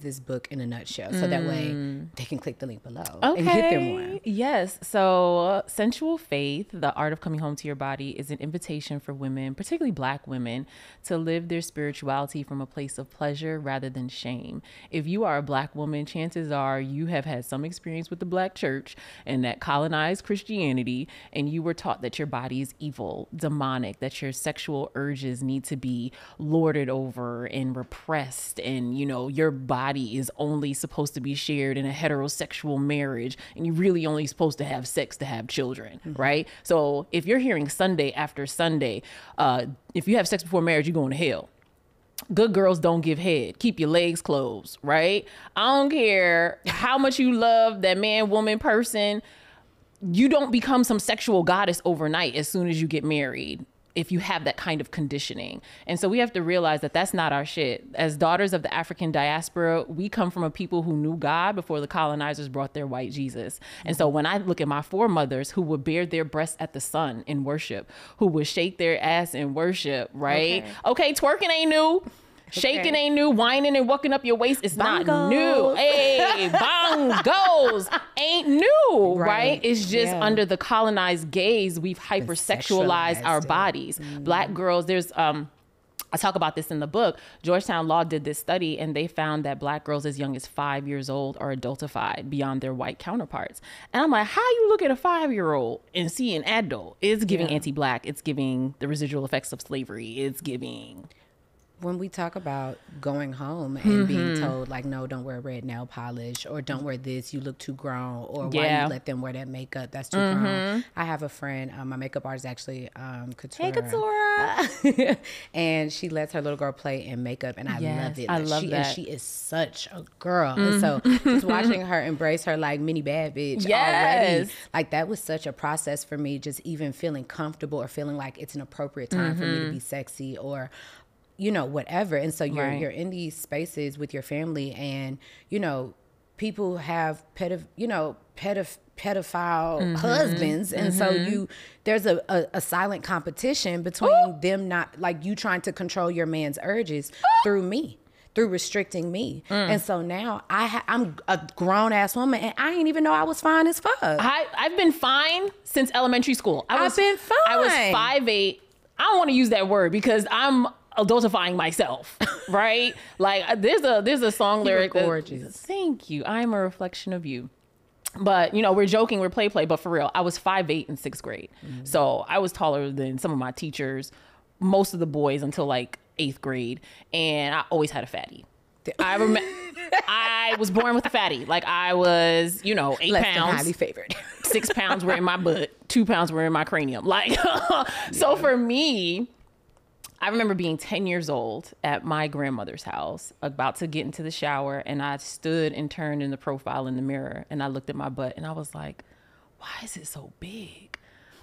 this book in a nutshell, so that way they can click the link below and get them one. Yes. So Sensual Faith, The Art of Coming Home to Your Body, is an invitation for women, particularly Black women, to live their spirituality from a place of pleasure rather than shame. If you are a Black woman, chances are you have had some experience with the Black church and that colonized Christianity, and you were taught that your body is evil, demonic, that your sexual urges need to be lorded over and repressed, and your body is only supposed to be shared in a heterosexual marriage, and you're really only supposed to have sex to have children, right? So if you're hearing Sunday after Sunday, if you have sex before marriage, you're going to hell. Good girls don't give head. Keep your legs closed, right? I don't care how much you love that man, woman, person. You don't become some sexual goddess overnight as soon as you get married, if you have that kind of conditioning. And so we have to realize that that's not our shit. As daughters of the African diaspora, we come from a people who knew God before the colonizers brought their white Jesus. And so when I look at my foremothers who would bare their breasts at the sun in worship, who would shake their ass in worship, right? Okay, twerking ain't new. Shaking ain't new. Whining and walking up your waist is not new. Hey, bongos ain't new, right? It's just under the colonized gaze, we've hypersexualized our bodies. Black girls, there's I talk about this in the book. Georgetown Law did this study, and they found that Black girls as young as 5 years old are adultified beyond their white counterparts. And I'm like, how you look at a 5-year-old and see an adult? It's giving anti-Black. It's giving the residual effects of slavery. It's giving... When we talk about going home and being told, like, no, don't wear red nail polish, or don't wear this, you look too grown, or why you let them wear that makeup, that's too grown. I have a friend, my makeup artist actually, Couture. Hey, Couture. And she lets her little girl play in makeup, and I love it. I love that. And she is such a girl. And so just watching her embrace her, like, mini bad bitch already, like, that was such a process for me, just even feeling comfortable or feeling like it's an appropriate time for me to be sexy, or whatever. And so you're in these spaces with your family, and people have pedophile husbands, and so there's a silent competition between them, not like you trying to control your man's urges through restricting me. And so now I'm a grown ass woman, and I didn't even know I was fine as fuck. I've been fine since elementary school. I've been fine. I was 5'8". I don't want to use that word because I'm adultifying myself, right? Like there's a song lyric. Gorgeous. Thank you. I'm a reflection of you. But we're joking, we're play, but for real, I was 5'8" in 6th grade. So I was taller than some of my teachers, most of the boys until like 8th grade. And I always had a fatty. I remember. I was born with a fatty. Like I was, 8 Less pounds. than highly favored. 6 pounds were in my butt. 2 pounds were in my cranium. Like, so for me, I remember being 10 years old at my grandmother's house, about to get into the shower, and I stood and turned in the profile in the mirror, and I looked at my butt, and I was like, why is it so big?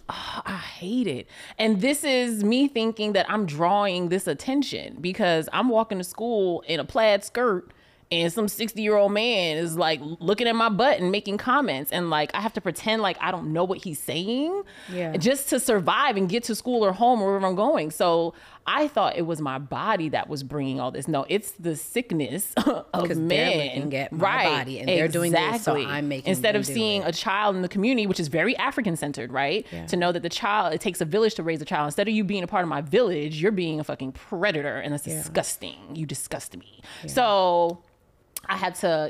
Oh, I hate it. And this is me thinking that I'm drawing this attention because I'm walking to school in a plaid skirt and some 60-year-old man is like looking at my butt and making comments. And like, I have to pretend like I don't know what he's saying just to survive and get to school or home or wherever I'm going. So I thought it was my body that was bringing all this. No, it's the sickness of men. They're looking at my body and they're doing this, so I'm making Instead of seeing a child in the community, which is very African centered, right? Yeah. To know that it takes a village to raise a child. Instead of you being a part of my village, you're being a fucking predator, and that's disgusting. You disgust me. Yeah. So I had to,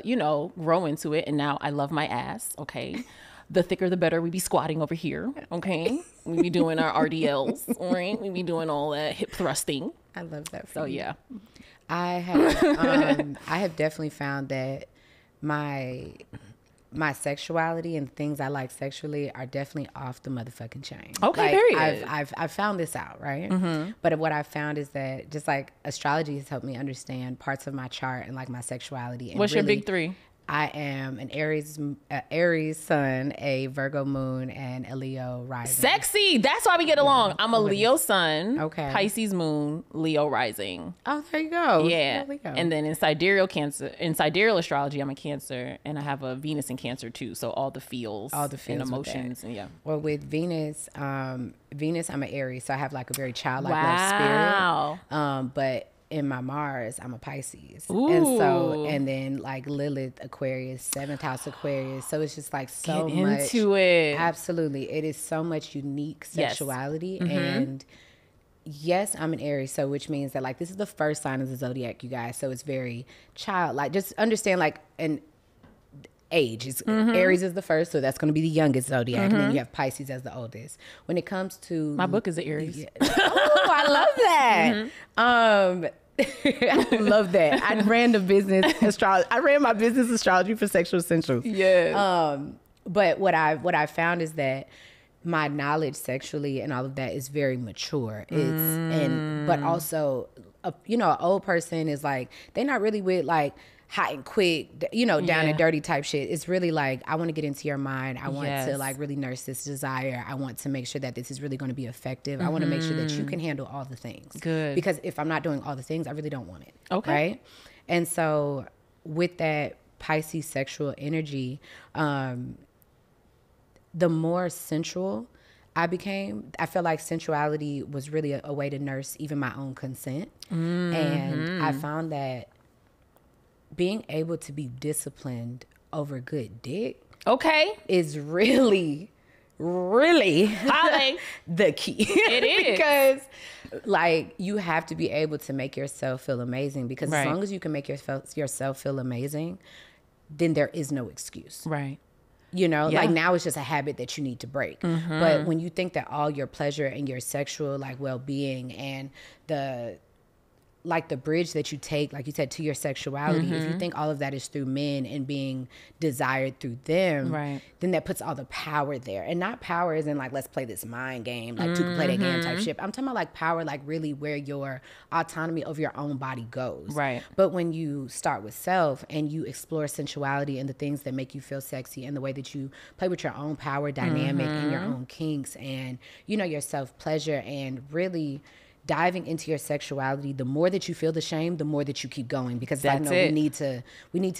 grow into it, and now I love my ass, okay? The thicker the better. We be squatting over here, okay? We be doing our RDLs, right? We be doing all that hip thrusting. I love that. So yeah, I have definitely found that my sexuality and things I like sexually are definitely off the motherfucking chain. Okay, period. I've found this out, right? Mm-hmm. But what I've found is that just like astrology has helped me understand parts of my chart and like my sexuality. And what's your big three? I am an Aries sun, a Virgo moon, and a Leo rising. Sexy. That's why we get along. I'm a Leo sun, okay, Pisces moon, Leo rising. Oh, there you go. Yeah. And then in sidereal astrology, I'm a Cancer, and I have a Venus in Cancer too. So all the feels and emotions. And Well, with Venus, I'm an Aries, so I have like a very childlike love spirit. But in my Mars, I'm a Pisces. Ooh. And then like Lilith, Aquarius, 7th house Aquarius. So it's just like so Get much. into it. Absolutely. It is so much unique sexuality. Yes. Mm-hmm. And yes, I'm an Aries. So which means that like, this is the first sign of the zodiac, you guys. So it's very childlike. Just understand like an age is Aries is the first. So that's going to be the youngest zodiac. And then you have Pisces as the oldest. When it comes to my book is an Aries. Oh, I love that. I love that. I ran my business astrology for Sexual Essentials. Yeah. But what I found is that my knowledge sexually and all of that is very mature. But also, an old person is like, they're not really with like hot and quick, down and dirty type shit. It's really like, I want to get into your mind. I want to like really nurse this desire. I want to make sure that this is really going to be effective. I want to make sure that you can handle all the things. Good. Because if I'm not doing all the things, I really don't want it. Okay. Right? And so with that Pisces sexual energy, the more sensual I became, I feel like sensuality was really a way to nurse even my own consent. Mm-hmm. And I found that being able to be disciplined over good dick is really the key. It is. Because like you have to be able to make yourself feel amazing, because as long as you can make yourself feel amazing, then there is no excuse. Right. Like now it's just a habit that you need to break. Mm-hmm. But when you think that all your pleasure and your sexual like well-being and the bridge that you take, like you said, to your sexuality, if you think all of that is through men and being desired through them, then that puts all the power there. And not power as in like, let's play this mind game, like two can play that game type shit. I'm talking about like power, like really where your autonomy of your own body goes. Right. But when you start with self and you explore sensuality and the things that make you feel sexy and the way that you play with your own power dynamic and your own kinks and, your self-pleasure and really diving into your sexuality, the more that you feel the shame, the more that you keep going, because I know we need to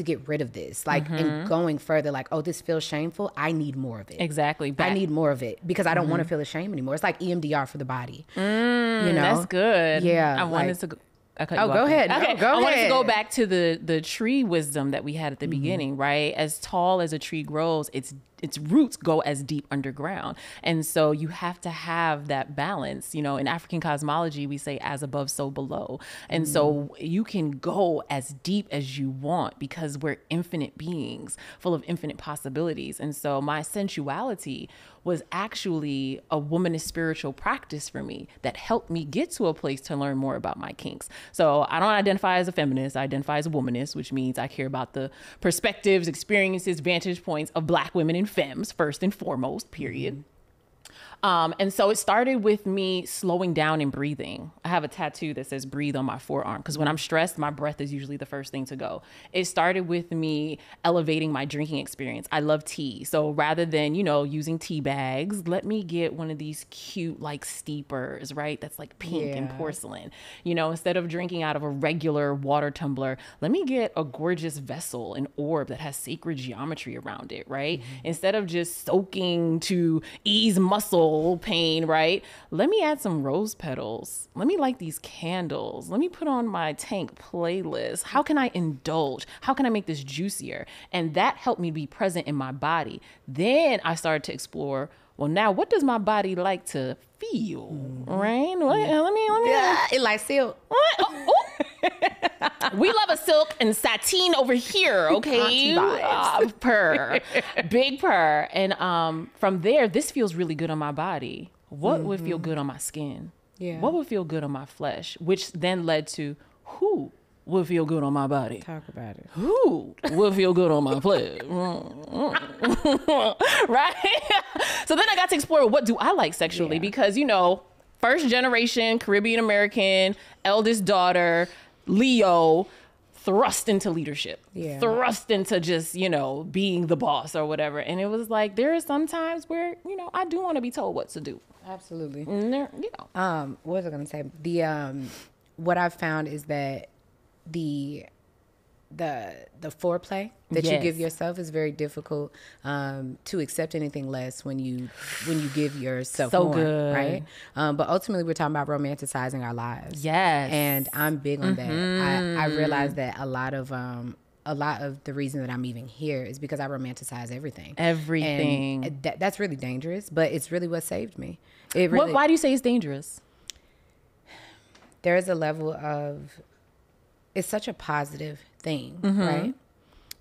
get rid of this. Like, and going further, like, oh, this feels shameful. I need more of it. Exactly. I need more of it because I don't want to feel the shame anymore. It's like EMDR for the body. That's good. Yeah. I wanted to go. Go ahead. Okay. No, go ahead. I wanted to go back to the tree wisdom that we had at the beginning, right? As tall as a tree grows, it's its roots go as deep underground. And so you have to have that balance. You know, in African cosmology, we say as above, so below. And so you can go as deep as you want because we're infinite beings full of infinite possibilities. And so my sensuality was actually a womanist spiritual practice for me that helped me get to a place to learn more about my kinks. So I don't identify as a feminist. I identify as a womanist, which means I care about the perspectives, experiences, vantage points of Black women and femmes first and foremost, period. And so it started with me slowing down and breathing. I have a tattoo that says breathe on my forearm because when I'm stressed, my breath is usually the first thing to go. It started with me elevating my drinking experience. I love tea. So rather than, you know, using tea bags, let me get one of these cute like steepers, right? That's like pink and porcelain. You know, instead of drinking out of a regular water tumbler, let me get a gorgeous vessel, an orb that has sacred geometry around it, right? Instead of just soaking to ease muscle pain, right? Let me add some rose petals. Let me light these candles. Let me put on my Tank playlist. How can I indulge? How can I make this juicier? And that helped me be present in my body. Then I started to explore, well, now what does my body like to feel, right? Let me. It like silk. We love a silk and sateen over here, okay? Purr, big purr. And from there, this feels really good on my body. What would feel good on my skin? Yeah. What would feel good on my flesh? Which then led to who would feel good on my body? Talk about it. Who would feel good on my flesh? Right? So then I got to explore, what do I like sexually? Because, you know, first generation Caribbean American, eldest daughter, Leo, thrust into leadership, thrust into just, you know, being the boss or whatever. And it was like, there are some times where, you know, I do want to be told what to do. Absolutely. And there, you know. What was I going to say? What I've found is that the foreplay that you give yourself is very difficult to accept anything less when you give yourself more, good, right? But ultimately, we're talking about romanticizing our lives. Yes, and I'm big on that. I realize that a lot of the reason that I'm even here is because I romanticize everything. And that's really dangerous, but it's really what saved me. Why do you say it's dangerous? There is a level of, it's such a positive thing, right?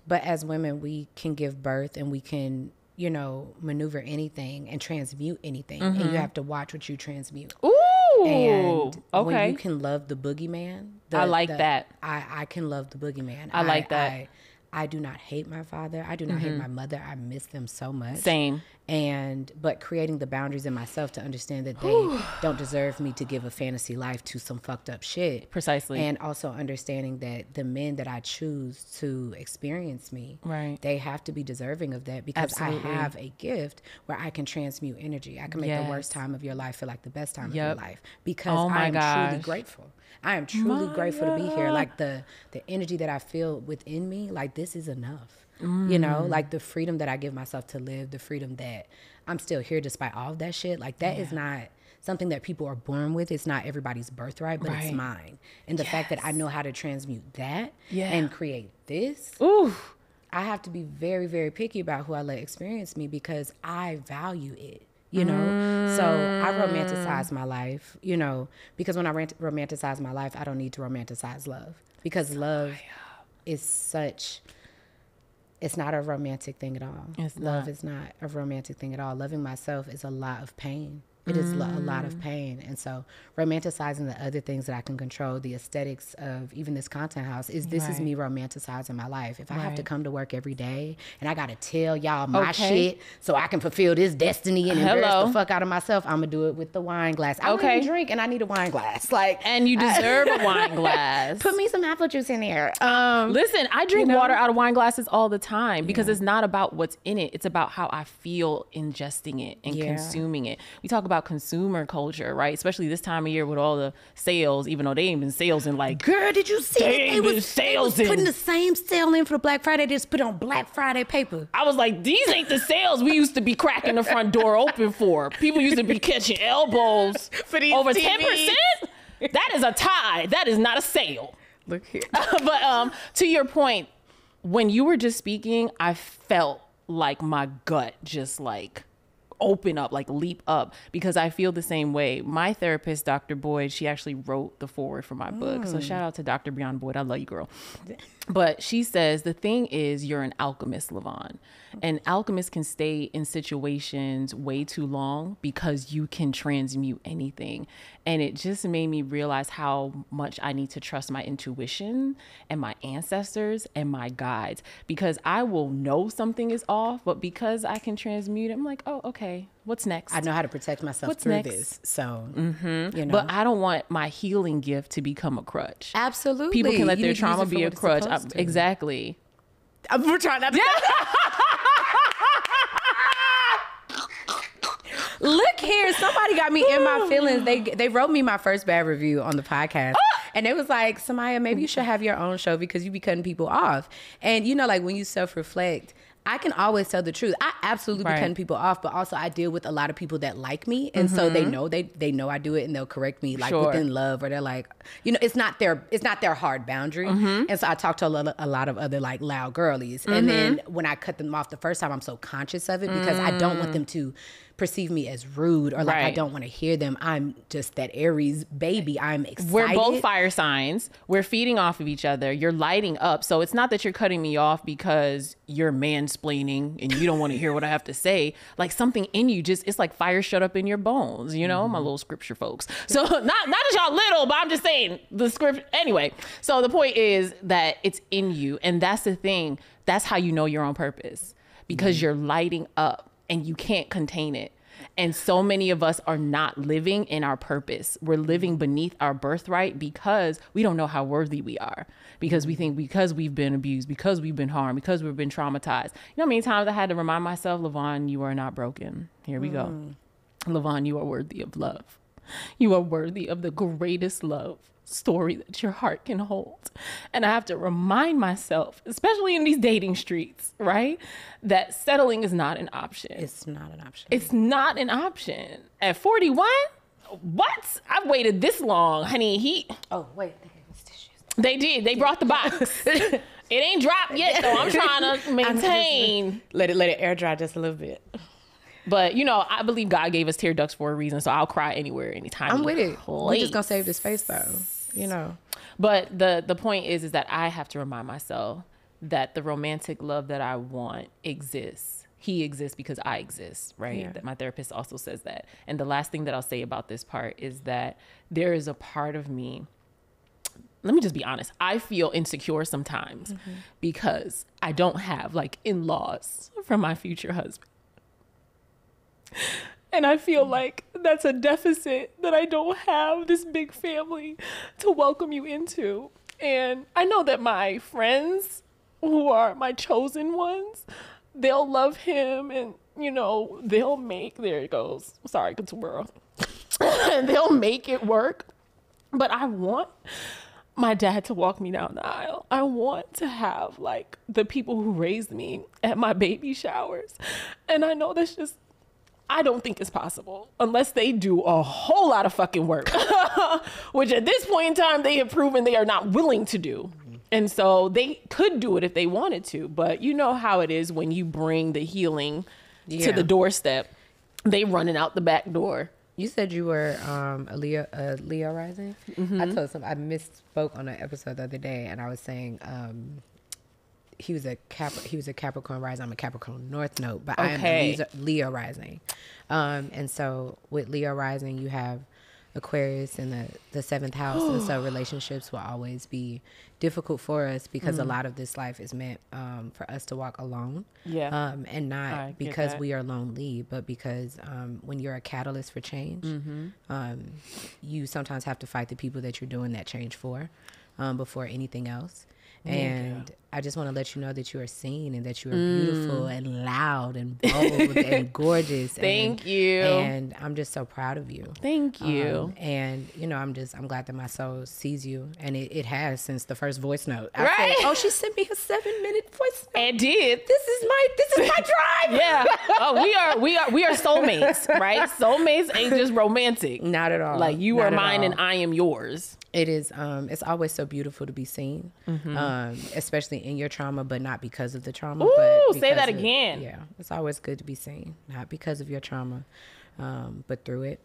But as women, we can give birth and we can, you know, maneuver anything and transmute anything. And you have to watch what you transmute. Ooh, and when you can love the boogeyman. I like that. I can love the boogeyman. I like that. I do not hate my father. I do not hate my mother. I miss them so much. Same. But creating the boundaries in myself to understand that they don't deserve me to give a fantasy life to some fucked up shit. Precisely. And also understanding that the men that I choose to experience me, right, they have to be deserving of that because I have a gift where I can transmute energy. I can make the worst time of your life feel like the best time of your life because I'm truly grateful. I am truly grateful to be here. Like the energy that I feel within me, like this is enough. You know, like the freedom that I give myself to live, the freedom that I'm still here despite all of that shit. Like that is not something that people are born with. It's not everybody's birthright, but it's mine. And the fact that I know how to transmute that and create this, I have to be very, very picky about who I let experience me because I value it. You know, so I romanticize my life, you know, because when I romanticize my life, I don't need to romanticize love because love is such, it's not a romantic thing at all. Love is not a romantic thing at all. Loving myself is a lot of pain. It is a lot of pain. And so romanticizing the other things that I can control, the aesthetics of even this content house, is me romanticizing my life. If I have to come to work every day and I got to tell y'all my shit so I can fulfill this destiny and embarrass the fuck out of myself, I'm going to do it with the wine glass. I don't even drink and I need a wine glass. And you deserve a wine glass. Put me some apple juice in there. Listen, I drink water out of wine glasses all the time because it's not about what's in it. It's about how I feel ingesting it and consuming it. We talk about consumer culture, right? Especially this time of year with all the sales, even though they ain't been sales in like, girl, did you see they was putting the same sale in for the Black Friday, they just put on Black Friday paper. I was like, these ain't the sales we used to be cracking the front door open for. People used to be catching elbows for these over TVs. 10%. That is a tie. That is not a sale. Look here. But to your point, when you were just speaking, I felt like my gut just like open up, like leap up, because I feel the same way. My therapist, Dr. Boyd, she actually wrote the foreword for my book. So shout out to Dr. Breonna Boyd. I love you, girl. But she says the thing is you're an alchemist, Lyvonne. And alchemists can stay in situations way too long because you can transmute anything. And it just made me realize how much I need to trust my intuition and my ancestors and my guides, because I will know something is off, but because I can transmute it, I'm like, oh, okay, what's next? I know how to protect myself through this. So, you know. But I don't want my healing gift to become a crutch. Absolutely. People can let their trauma be a crutch. Exactly. We're trying not to. Look here, somebody got me in my feelings. They wrote me my first bad review on the podcast. And it was like, Samaya, maybe you should have your own show because you be cutting people off. And you know, like when you self-reflect, I can always tell the truth. I absolutely be cutting people off, but also I deal with a lot of people that like me. And so they know I do it, and they'll correct me like within love, or they're like, you know, it's not their hard boundary. And so I talk to a lot of other like loud girlies. And then when I cut them off the first time, I'm so conscious of it because I don't want them to perceive me as rude or like I don't want to hear them. I'm just that Aries baby. I'm excited. We're both fire signs. We're feeding off of each other. You're lighting up. So it's not that you're cutting me off because you're mansplaining and you don't want to hear what I have to say. Like something in you just, it's like fire shut up in your bones, you know, my little scripture folks. So not that y'all little, but I'm just saying the script. Anyway, so the point is that it's in you. And that's the thing. That's how you know you're on purpose, because you're lighting up. And you can't contain it. And so many of us are not living in our purpose. We're living beneath our birthright because we don't know how worthy we are. Because we think because we've been abused, because we've been harmed, because we've been traumatized. You know how many times I had to remind myself, Lyvonne, you are not broken. Here we go. Lyvonne, you are worthy of love. You are worthy of the greatest love story that your heart can hold. And I have to remind myself, especially in these dating streets, right, that settling is not an option. It's not an option. It's not an option. At 41, what? I've waited this long, honey. Oh, wait. They gave us tissues. They did. They brought the box. It ain't dropped yet, though. I'm trying to maintain. Let it air dry just a little bit. But, you know, I believe God gave us tear ducts for a reason, so I'll cry anywhere, anytime. I'm with it. We're just going to save this face, though, you know. But the point is that I have to remind myself that the romantic love that I want exists. He exists because I exist, right? Yeah. That my therapist also says that. And the last thing that I'll say about this part is that there is a part of me, let me just be honest, I feel insecure sometimes because I don't have like in-laws from my future husband. And I feel like that's a deficit, that I don't have this big family to welcome you into. And I know that my friends who are my chosen ones, they'll love him, and, you know, they'll make, there it goes. Sorry, Couture. They'll make it work. But I want my dad to walk me down the aisle. I want to have like the people who raised me at my baby showers. And I know that's just, I don't think it's possible unless they do a whole lot of fucking work, which at this point in time, they have proven they are not willing to do. And so they could do it if they wanted to, but you know how it is when you bring the healing to the doorstep, they running out the back door. You said you were a Leo rising. I told I misspoke on an episode the other day, and I was saying he was a Capricorn rising. I'm a Capricorn North Node, but I am a Leo rising. And so with Leo rising, you have Aquarius in the seventh house, and so relationships will always be difficult for us because a lot of this life is meant for us to walk alone, and not because we are lonely, but because when you're a catalyst for change, you sometimes have to fight the people that you're doing that change for before anything else. And I just want to let you know that you are seen and that you are beautiful and loud and bold and gorgeous. Thank you. And I'm just so proud of you. Thank you. And you know, I'm glad that my soul sees you, and it has since the first voice note. I right. said, oh, she sent me a 7-minute voice note. It did. This is my drive. Yeah. Oh, we are soulmates, right? Soulmates ain't just romantic. Not at all. Like you are mine and I am yours. It is. It's always so beautiful to be seen, especially in your trauma, but not because of the trauma. Ooh, say that again. Yeah, it's always good to be seen, not because of your trauma, but through it.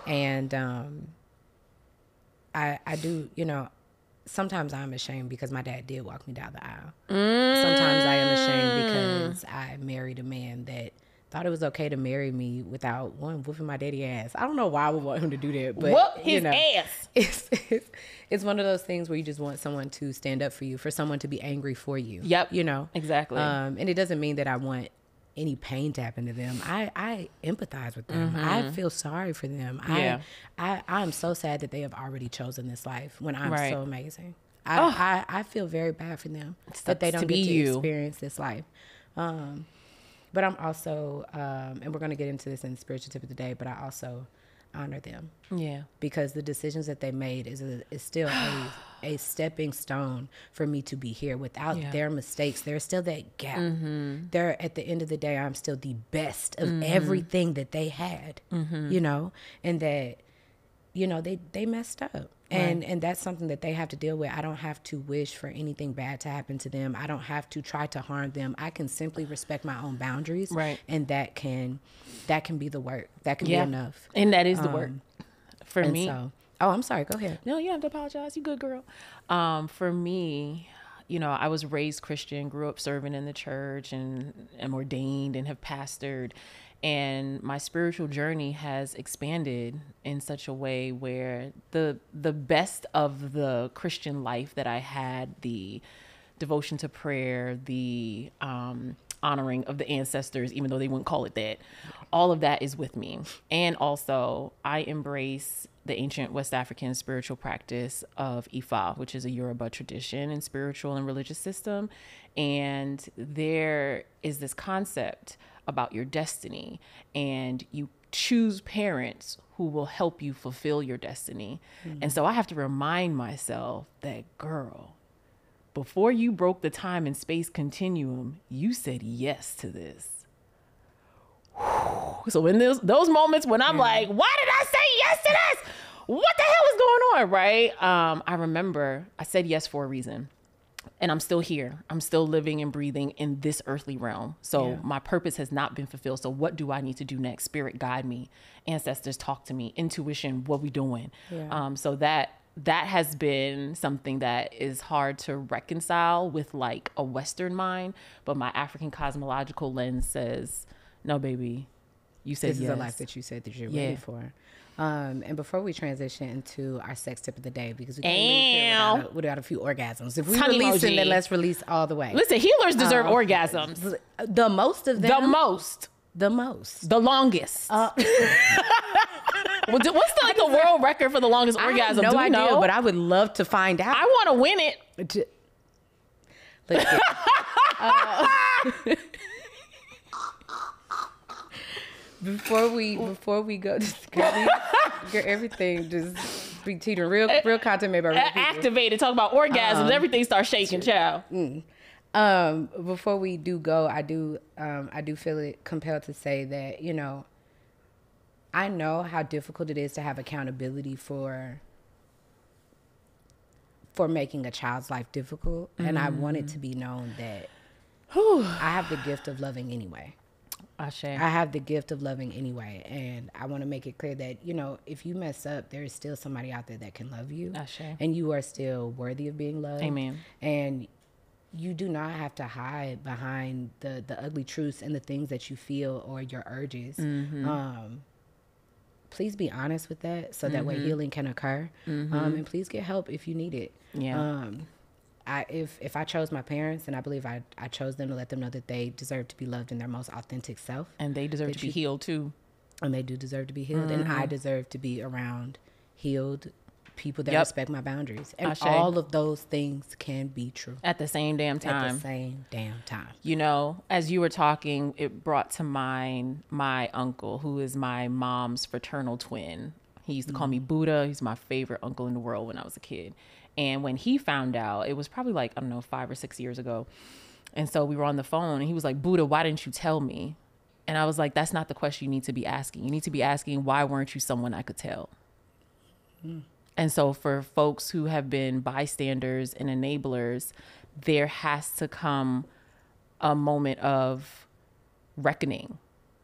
And I do, sometimes I'm ashamed because my dad did walk me down the aisle. Sometimes I am ashamed because I married a man that thought it was okay to marry me without whooping my daddy ass. I don't know why I would want him to do that, but whoop his ass. It's one of those things where you just want someone to stand up for you, for someone to be angry for you. Yep. Exactly. And it doesn't mean that I want any pain to happen to them. I empathize with them. I feel sorry for them. I'm so sad that they have already chosen this life when I'm so amazing. I feel very bad for them that they don't get to experience this life. But I'm also, and we're going to get into this in the spiritual tip of the day, but I also honor them. Yeah. Because the decisions that they made is still a stepping stone for me to be here. Without their mistakes, there's still that gap. They're, at the end of the day, I'm still the best of everything that they had, and that, they messed up. And that's something that they have to deal with. I don't have to wish for anything bad to happen to them. I don't have to try to harm them. I can simply respect my own boundaries. Right. And that can be the work. That can be enough. And that is the work for me. So, I'm sorry. Go ahead. No, you don't have to apologize. You good, girl. For me, I was raised Christian, grew up serving in the church, and am ordained and have pastored. And my spiritual journey has expanded in such a way where the best of the Christian life that I had, the devotion to prayer, the honoring of the ancestors, even though they wouldn't call it that, all of that is with me. And also I embrace the ancient West African spiritual practice of Ifa, which is a Yoruba tradition and spiritual and religious system. And there is this concept about your destiny, and you choose parents who will help you fulfill your destiny. And so I have to remind myself that, girl, before you broke the time and space continuum, you said yes to this. So in those moments when I'm like, why did I say yes to this? What the hell is going on? Right. I remember I said yes for a reason. And I'm still here. I'm still living and breathing in this earthly realm. So my purpose has not been fulfilled. So what do I need to do next? Spirit, guide me. Ancestors, talk to me. Intuition, what we doing? So that has been something that is hard to reconcile with like a Western mind. But my African cosmological lens says, no, baby, you said this yes. This is a life that you said that you're ready for. And before we transition into our sex tip of the day, because we can't leave here without a few orgasms. If we release it, then let's release all the way. Listen, healers deserve orgasms. The most of them. The most. The longest. What's the world record for the longest orgasm? I have no idea, but I would love to find out. I want to win it. Let's get Before we go, just get everything just be teetering real content made by real people. Activated, talk about orgasms, everything starts shaking, child. Before we do go, I do feel it compelled to say that, I know how difficult it is to have accountability for making a child's life difficult. And I want it to be known that I have the gift of loving anyway. I have the gift of loving anyway, and I want to make it clear that, if you mess up, there is still somebody out there that can love you, and you are still worthy of being loved. Amen. And you do not have to hide behind the ugly truths and the things that you feel or your urges. Please be honest with that, so that way healing can occur. And please get help if you need it. If I chose my parents, and I believe I chose them to let them know that they deserve to be loved in their most authentic self. And they deserve to be healed too. And they do deserve to be healed. And I deserve to be around healed people that respect my boundaries. And all of those things can be true. At the same damn time. At the same damn time. As you were talking, it brought to mind my uncle, who is my mom's fraternal twin. He used to call me Buddha. He's my favorite uncle in the world when I was a kid. And when he found out, it was probably 5 or 6 years ago. And so we were on the phone and he was like, Buddha, why didn't you tell me? And I was like, that's not the question you need to be asking. You need to be asking, why weren't you someone I could tell? And And so for folks who have been bystanders and enablers, there has to come a moment of reckoning,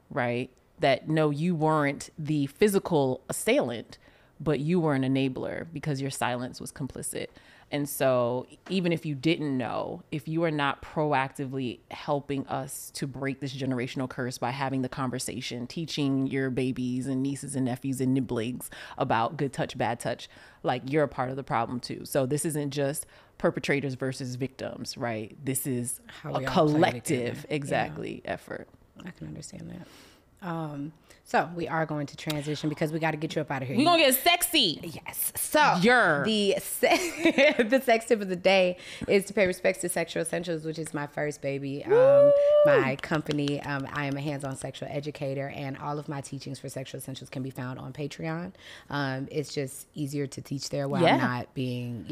right? That no, you weren't the physical assailant, but you were an enabler because your silence was complicit. And so even if you didn't know, if you are not proactively helping us to break this generational curse by having the conversation, teaching your babies and nieces and nephews and nibblings about good touch, bad touch, like you're a part of the problem too. So this isn't just perpetrators versus victims, right? This is a collective, effort. I can understand that. So we are going to transition because we got to get you up out of here. We're going to get sexy. Yes. So the sex tip of the day is to pay respects to Sexual Essentials, which is my first baby. My company, I am a hands-on sexual educator, and all of my teachings for Sexual Essentials can be found on Patreon. It's just easier to teach there while not being,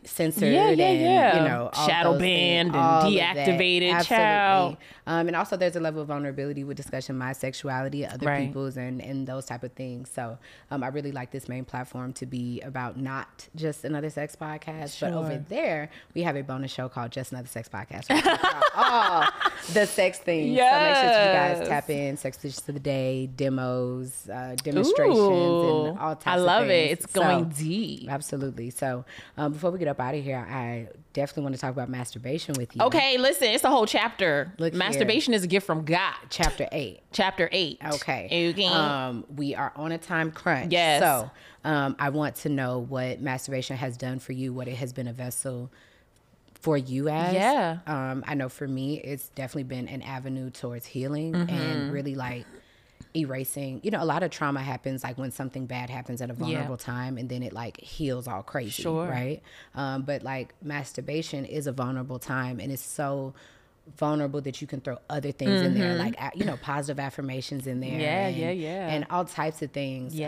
censored and shadow banned and deactivated. Absolutely. And also there's a level of vulnerability with discussing my sexuality, other people's, and those type of things. So I really like this main platform to be about not just another sex podcast, but over there we have a bonus show called Just Another Sex Podcast. We talk about all the sex things. So make sure you guys tap in. Sex Dishes of the Day, demos, demonstrations, and all types of things. I love it. It's going deep. Absolutely. So before we get up out of here, I definitely want to talk about masturbation with you. Okay, listen, it's a whole chapter. Masturbation is a gift from God. Chapter 8. Okay. We are on a time crunch. Yes. So I want to know what masturbation has done for you, what it has been a vessel for you as. Yeah. I know for me, it's definitely been an avenue towards healing and really like erasing, a lot of trauma happens like when something bad happens at a vulnerable time, and then it like heals all crazy, right? But like masturbation is a vulnerable time, and it's so vulnerable that you can throw other things in there, like positive affirmations in there, and all types of things.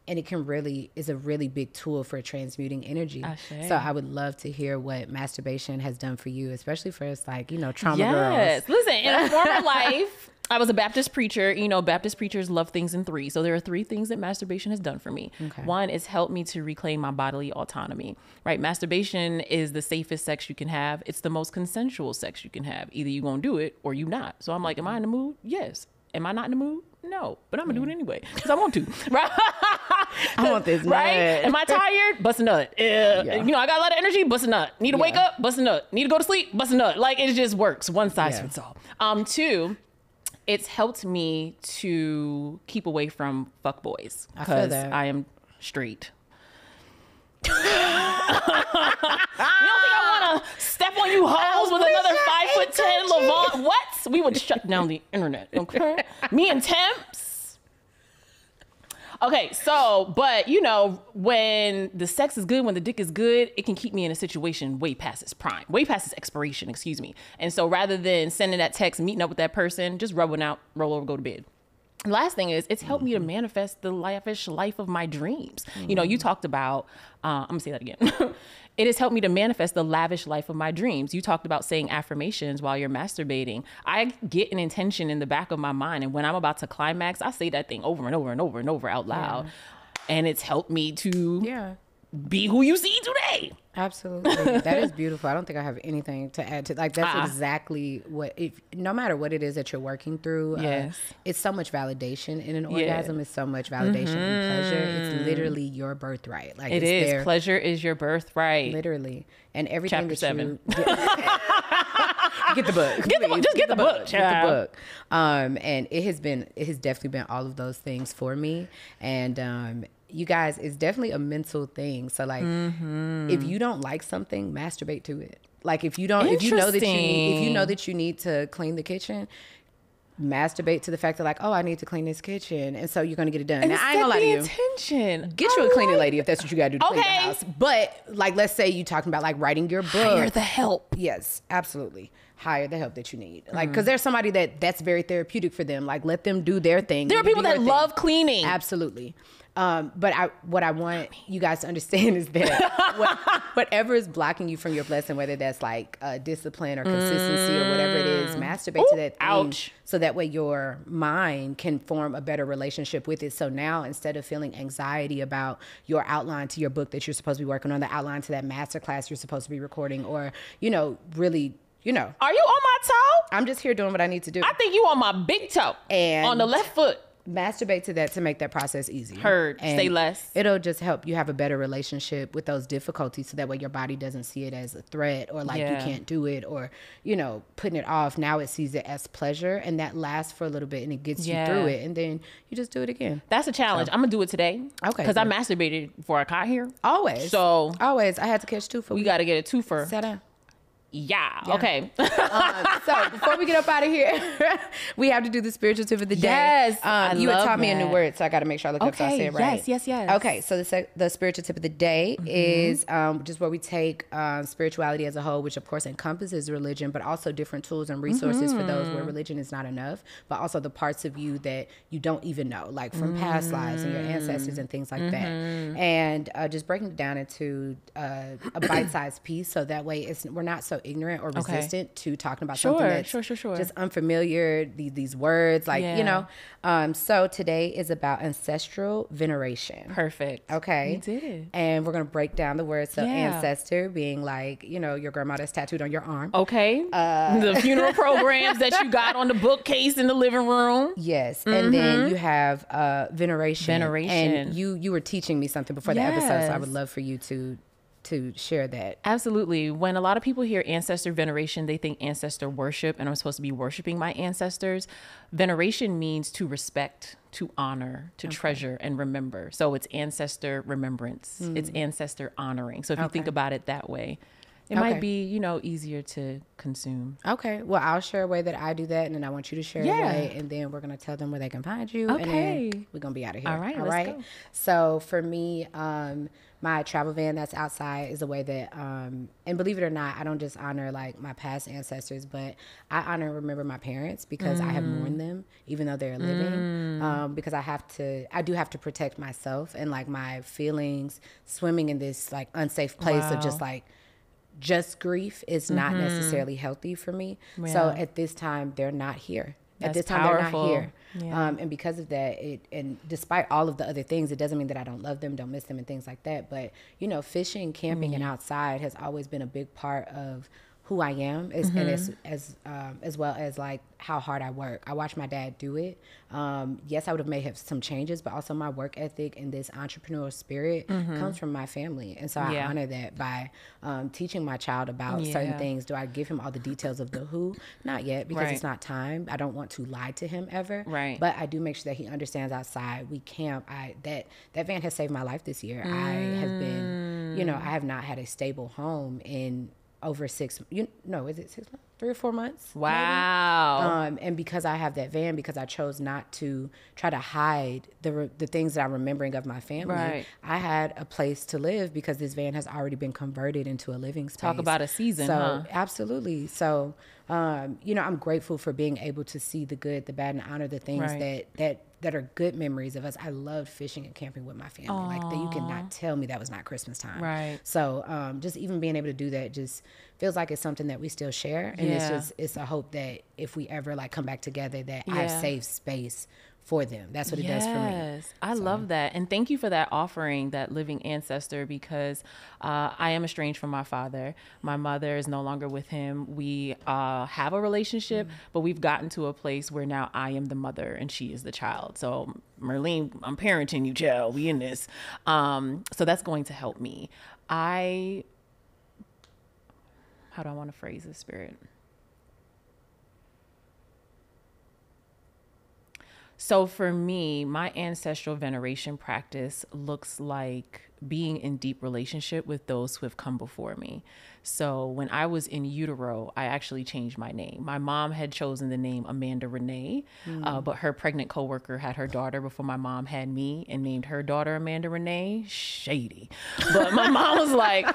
And it can really is a really big tool for transmuting energy. So I would love to hear what masturbation has done for you, especially for us like trauma girls. Listen, in a former life, I was a Baptist preacher. Baptist preachers love things in three. So there are three things that masturbation has done for me. Okay. One is helped me to reclaim my bodily autonomy, right? Masturbation is the safest sex you can have. It's the most consensual sex you can have. Either you gonna do it or you not. So I'm like, am I in the mood? Yes. Am I not in the mood? No. But I'm gonna do it anyway because I want to, right? I want this nut. Right? Am I tired? Bust a nut. I got a lot of energy. Bust a nut. Need to wake up? Bust a nut. Need to go to sleep? Bust a nut. Like it just works. One size fits all. Two, it's helped me to keep away from fuckboys because I am straight. You don't think I want to step on you hoes with another 5'10" Lyvonne? What? We would shut down the internet, okay? Me and Temps. Okay, so, but when the sex is good, when the dick is good, it can keep me in a situation way past its prime, way past its expiration, excuse me. And so rather than sending that text, meeting up with that person, just rub one out, roll over, go to bed. Last thing is, it's helped me to manifest the lavish life of my dreams. You talked about, I'm gonna say that again. It has helped me to manifest the lavish life of my dreams. You talked about saying affirmations while you're masturbating. I get an intention in the back of my mind, and when I'm about to climax, I say that thing over and over and over and over out loud. And it's helped me to be who you see today. Absolutely. That is beautiful. I don't think I have anything to add to, like, that's exactly what, no matter what it is that you're working through, it's so much validation in an orgasm. It's so much validation and pleasure. It's literally your birthright. Like it is. Pleasure is your birthright. Literally. And everything Chapter 7. Get the book. Just get the book. Get the book. And it has definitely been all of those things for me. And, you guys, it's definitely a mental thing. So like, if you don't like something, masturbate to it. Like if you know that you need to clean the kitchen, masturbate to the fact that like, oh, I need to clean this kitchen, and so you're gonna get it done. And now I ain't gonna lie to you. Intention. Get you a cleaning lady if that's what you gotta do to clean the house. But like, let's say you talking about like writing your book. Hire the help. Yes, absolutely. Hire the help that you need. Like, because there's somebody that's very therapeutic for them. Like, let them do their thing. There are people that love cleaning. Absolutely. But what I want you guys to understand is that whatever is blocking you from your blessing, whether that's like discipline or consistency or whatever it is, masturbate to that thing so that way your mind can form a better relationship with it. So now instead of feeling anxiety about your outline to your book that you're supposed to be working on, the outline to that master class you're supposed to be recording, or, really, are you on my toe? I'm just here doing what I need to do. I think you on my big toe and on the left foot. Masturbate to that to make that process easier. Say less. It'll just help you have a better relationship with those difficulties so that way your body doesn't see it as a threat or like you can't do it or, putting it off. Now it sees it as pleasure, and that lasts for a little bit and it gets you through it, and then you just do it again. That's a challenge. I'm going to do it today. Okay. Because I masturbated before I got here. Always. Always. I had to catch two for we got to get a twofer. Sit down. Yeah. Okay. So before we get up out of here, we have to do the spiritual tip of the day. Yes. You had taught me a new word, so I got to make sure I look up so I say it right. Yes. Okay. So the spiritual tip of the day is just where we take spirituality as a whole, which of course encompasses religion, but also different tools and resources for those where religion is not enough, but also the parts of you that you don't even know, like from past lives and your ancestors and things like that. And just breaking it down into a bite-sized piece, so that way we're not so ignorant or resistant to talking about something that's just unfamiliar, these words, like, so today is about ancestral veneration. Perfect. Okay. You did it. And we're going to break down the words. So ancestor being like, your grandma that's tattooed on your arm. Okay. The funeral programs that you got on the bookcase in the living room. Yes. And then you have veneration. And you were teaching me something before the episode, so I would love for you to share that. Absolutely. When a lot of people hear ancestor veneration, they think ancestor worship, and I'm supposed to be worshiping my ancestors. Veneration means to respect, to honor, to treasure, and remember. So it's ancestor remembrance. It's ancestor honoring. So if you think about it that way, it might be, easier to consume. Okay. Well, I'll share a way that I do that, and then I want you to share a way, and then we're going to tell them where they can find you. Okay. And then we're going to be out of here. All right. Let's go. So for me, my travel van that's outside is a way that, and believe it or not, I don't just honor like my past ancestors, but I honor and remember my parents because I have mourned them, even though they're living, because I do have to protect myself and like my feelings. Swimming in this like unsafe place of just grief is not necessarily healthy for me. Yeah. So at this time, they're not here. At this time, powerful. They're not here. Yeah. And because of that, and despite all of the other things, it doesn't mean that I don't love them, don't miss them and things like that. But, fishing, camping, and outside has always been a big part of who I am, and as well as like how hard I work. I watched my dad do it. Yes, I would have made some changes, but also my work ethic and this entrepreneurial spirit comes from my family. And so I honor that by teaching my child about certain things. Do I give him all the details of the who? Not yet, because it's not time. I don't want to lie to him ever. Right. But I do make sure that he understands outside. We camp. That van has saved my life this year. I have been, I have not had a stable home in over 6, is it 6 months? 3 or 4 months. Wow. And because I have that van, because I chose not to try to hide the things that I'm remembering of my family, I had a place to live because this van has already been converted into a living space. Talk about a season, Absolutely. So, I'm grateful for being able to see the good, the bad, and honor the things that are good memories of us. I loved fishing and camping with my family. Aww. Like that, you cannot tell me that was not Christmas time. Right. So just even being able to do that just feels like it's something that we still share. And it's a hope that if we ever like come back together, that I have safe space for them. That's what it does for me. Yes, I love that. And thank you for that offering, that living ancestor, because I am estranged from my father. My mother is no longer with him. We have a relationship, but we've gotten to a place where now I am the mother and she is the child. So Merlene, I'm parenting you, child. We in this. So that's going to help me. How do I want to phrase this, Spirit? So for me, my ancestral veneration practice looks like being in deep relationship with those who have come before me. So when I was in utero, I actually changed my name. My mom had chosen the name Amanda Renee, but her pregnant coworker had her daughter before my mom had me and named her daughter Amanda Renee. Shady. But my mom was like,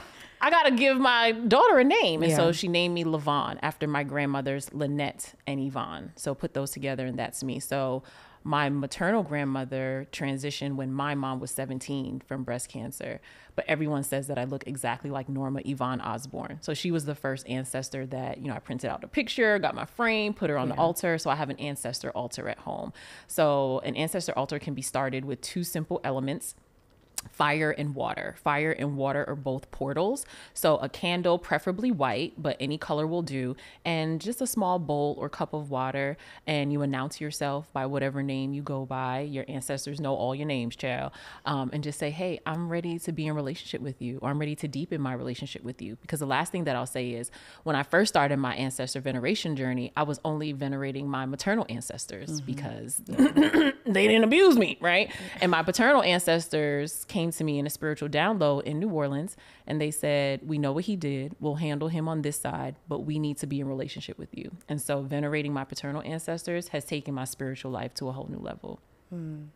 I got to give my daughter a name. And so she named me Lyvonne after my grandmothers Lynette and Yvonne. So put those together and that's me. So my maternal grandmother transitioned when my mom was 17 from breast cancer. But everyone says that I look exactly like Norma Yvonne Osborne. So she was the first ancestor that, you know, I printed out a picture, got my frame, put her on the altar. So I have an ancestor altar at home. So an ancestor altar can be started with 2 simple elements: fire and water. Fire and water are both portals. So a candle, preferably white, but any color will do, and just a small bowl or cup of water. And you announce yourself by whatever name you go by. Your ancestors know all your names, child. And just say, hey, I'm ready to be in relationship with you, or I'm ready to deepen my relationship with you. Because the last thing that I'll say is, when I first started my ancestor veneration journey, I was only venerating my maternal ancestors because they didn't abuse me, right? And my paternal ancestors came to me in a spiritual download in New Orleans, and they said, we know what he did, we'll handle him on this side, but we need to be in relationship with you. And so venerating my paternal ancestors has taken my spiritual life to a whole new level. I'm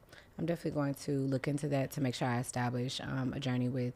definitely going to look into that to make sure I establish a journey with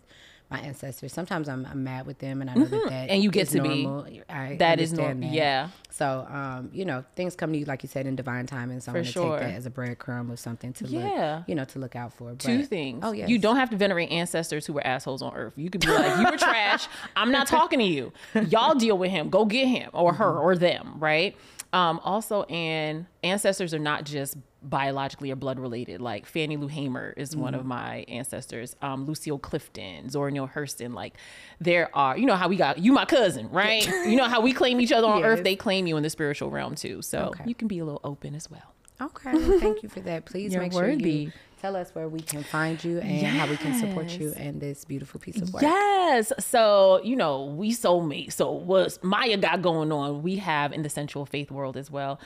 my ancestors. Sometimes I'm mad with them, and I know that and you get to normal. That is normal. Yeah. So, you know, things come to you, like you said, in divine timing. So I'm going to take that as a breadcrumb of something to look, you know, to look out for. But, 2 things. Oh, yes. You don't have to venerate ancestors who were assholes on earth. You could be like, you were trash. I'm not talking to you. Y'all deal with him. Go get him or her or them. Right. Also, and ancestors are not just biologically or blood related. Like Fannie Lou Hamer is one of my ancestors. Lucille Clifton, Zora Neale Hurston. Like, there are, you know how we got you, my cousin, right? You know how we claim each other on earth. They claim you in the spiritual realm too. So you can be a little open as well. Okay, well, thank you for that. Please You're make worthy. sure you tell us where we can find you and how we can support you in this beautiful piece of work. Yes. So, you know, we soulmates. So what Maya got going on, we have in the sensual faith world as well.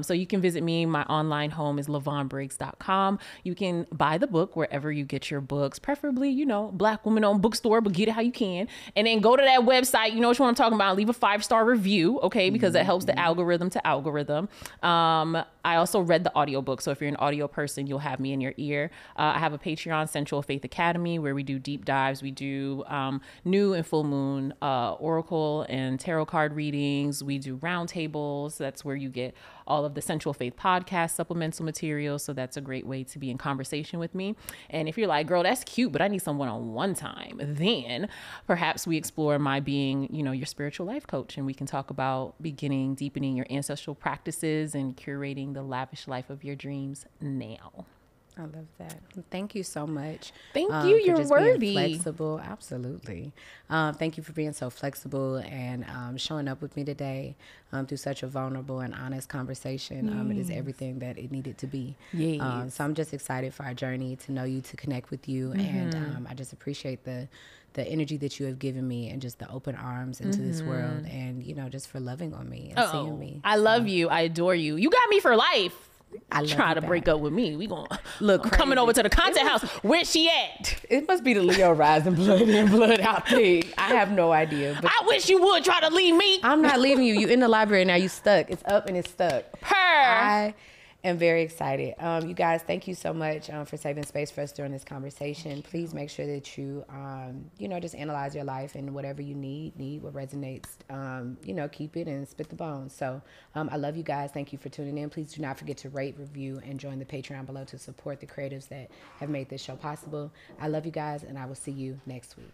So you can visit me. My online home is lyvonnebriggs.com. You can buy the book wherever you get your books, preferably, you know, Black woman owned bookstore, but get it how you can. And then go to that website. You know which one I'm talking about. Leave a 5-star review. Okay. Because that helps the algorithm to algorithm. I also read the audiobook. So if you're an audio person, you'll have me in your ear. I have a Patreon, Sensual Faith Academy, where we do deep dives. We do new and full moon oracle and tarot card readings. We do roundtables. That's where you get all of the Sensual Faith podcast supplemental materials. So that's a great way to be in conversation with me. And if you're like, girl, that's cute, but I need some one-on-one time, then perhaps we explore my being, you know, your spiritual life coach, and we can talk about deepening your ancestral practices and curating the lavish life of your dreams now. I love that. Thank you so much. Thank you. You're worthy. Flexible. Absolutely. Thank you for being so flexible and showing up with me today through such a vulnerable and honest conversation. It is everything that it needed to be. So I'm just excited for our journey, to know you, to connect with you. And I just appreciate the energy that you have given me, and just the open arms into this world, and, you know, just for loving on me and seeing me. I love you. I adore you. You got me for life. Try to break up with me. We gonna look coming over to the content house. Where's she at? It must be the Leo rising, blood in, blood out thing. I have no idea. But I wish you would try to leave me. I'm not leaving you. You in the library now. You stuck. It's up and it's stuck. I am very excited. You guys, thank you so much for saving space for us during this conversation. Please make sure that you, you know, just analyze your life, and whatever you need what resonates, you know, keep it and spit the bones. So I love you guys. Thank you for tuning in. Please do not forget to rate, review, and join the Patreon below to support the creatives that have made this show possible. I love you guys, and I will see you next week.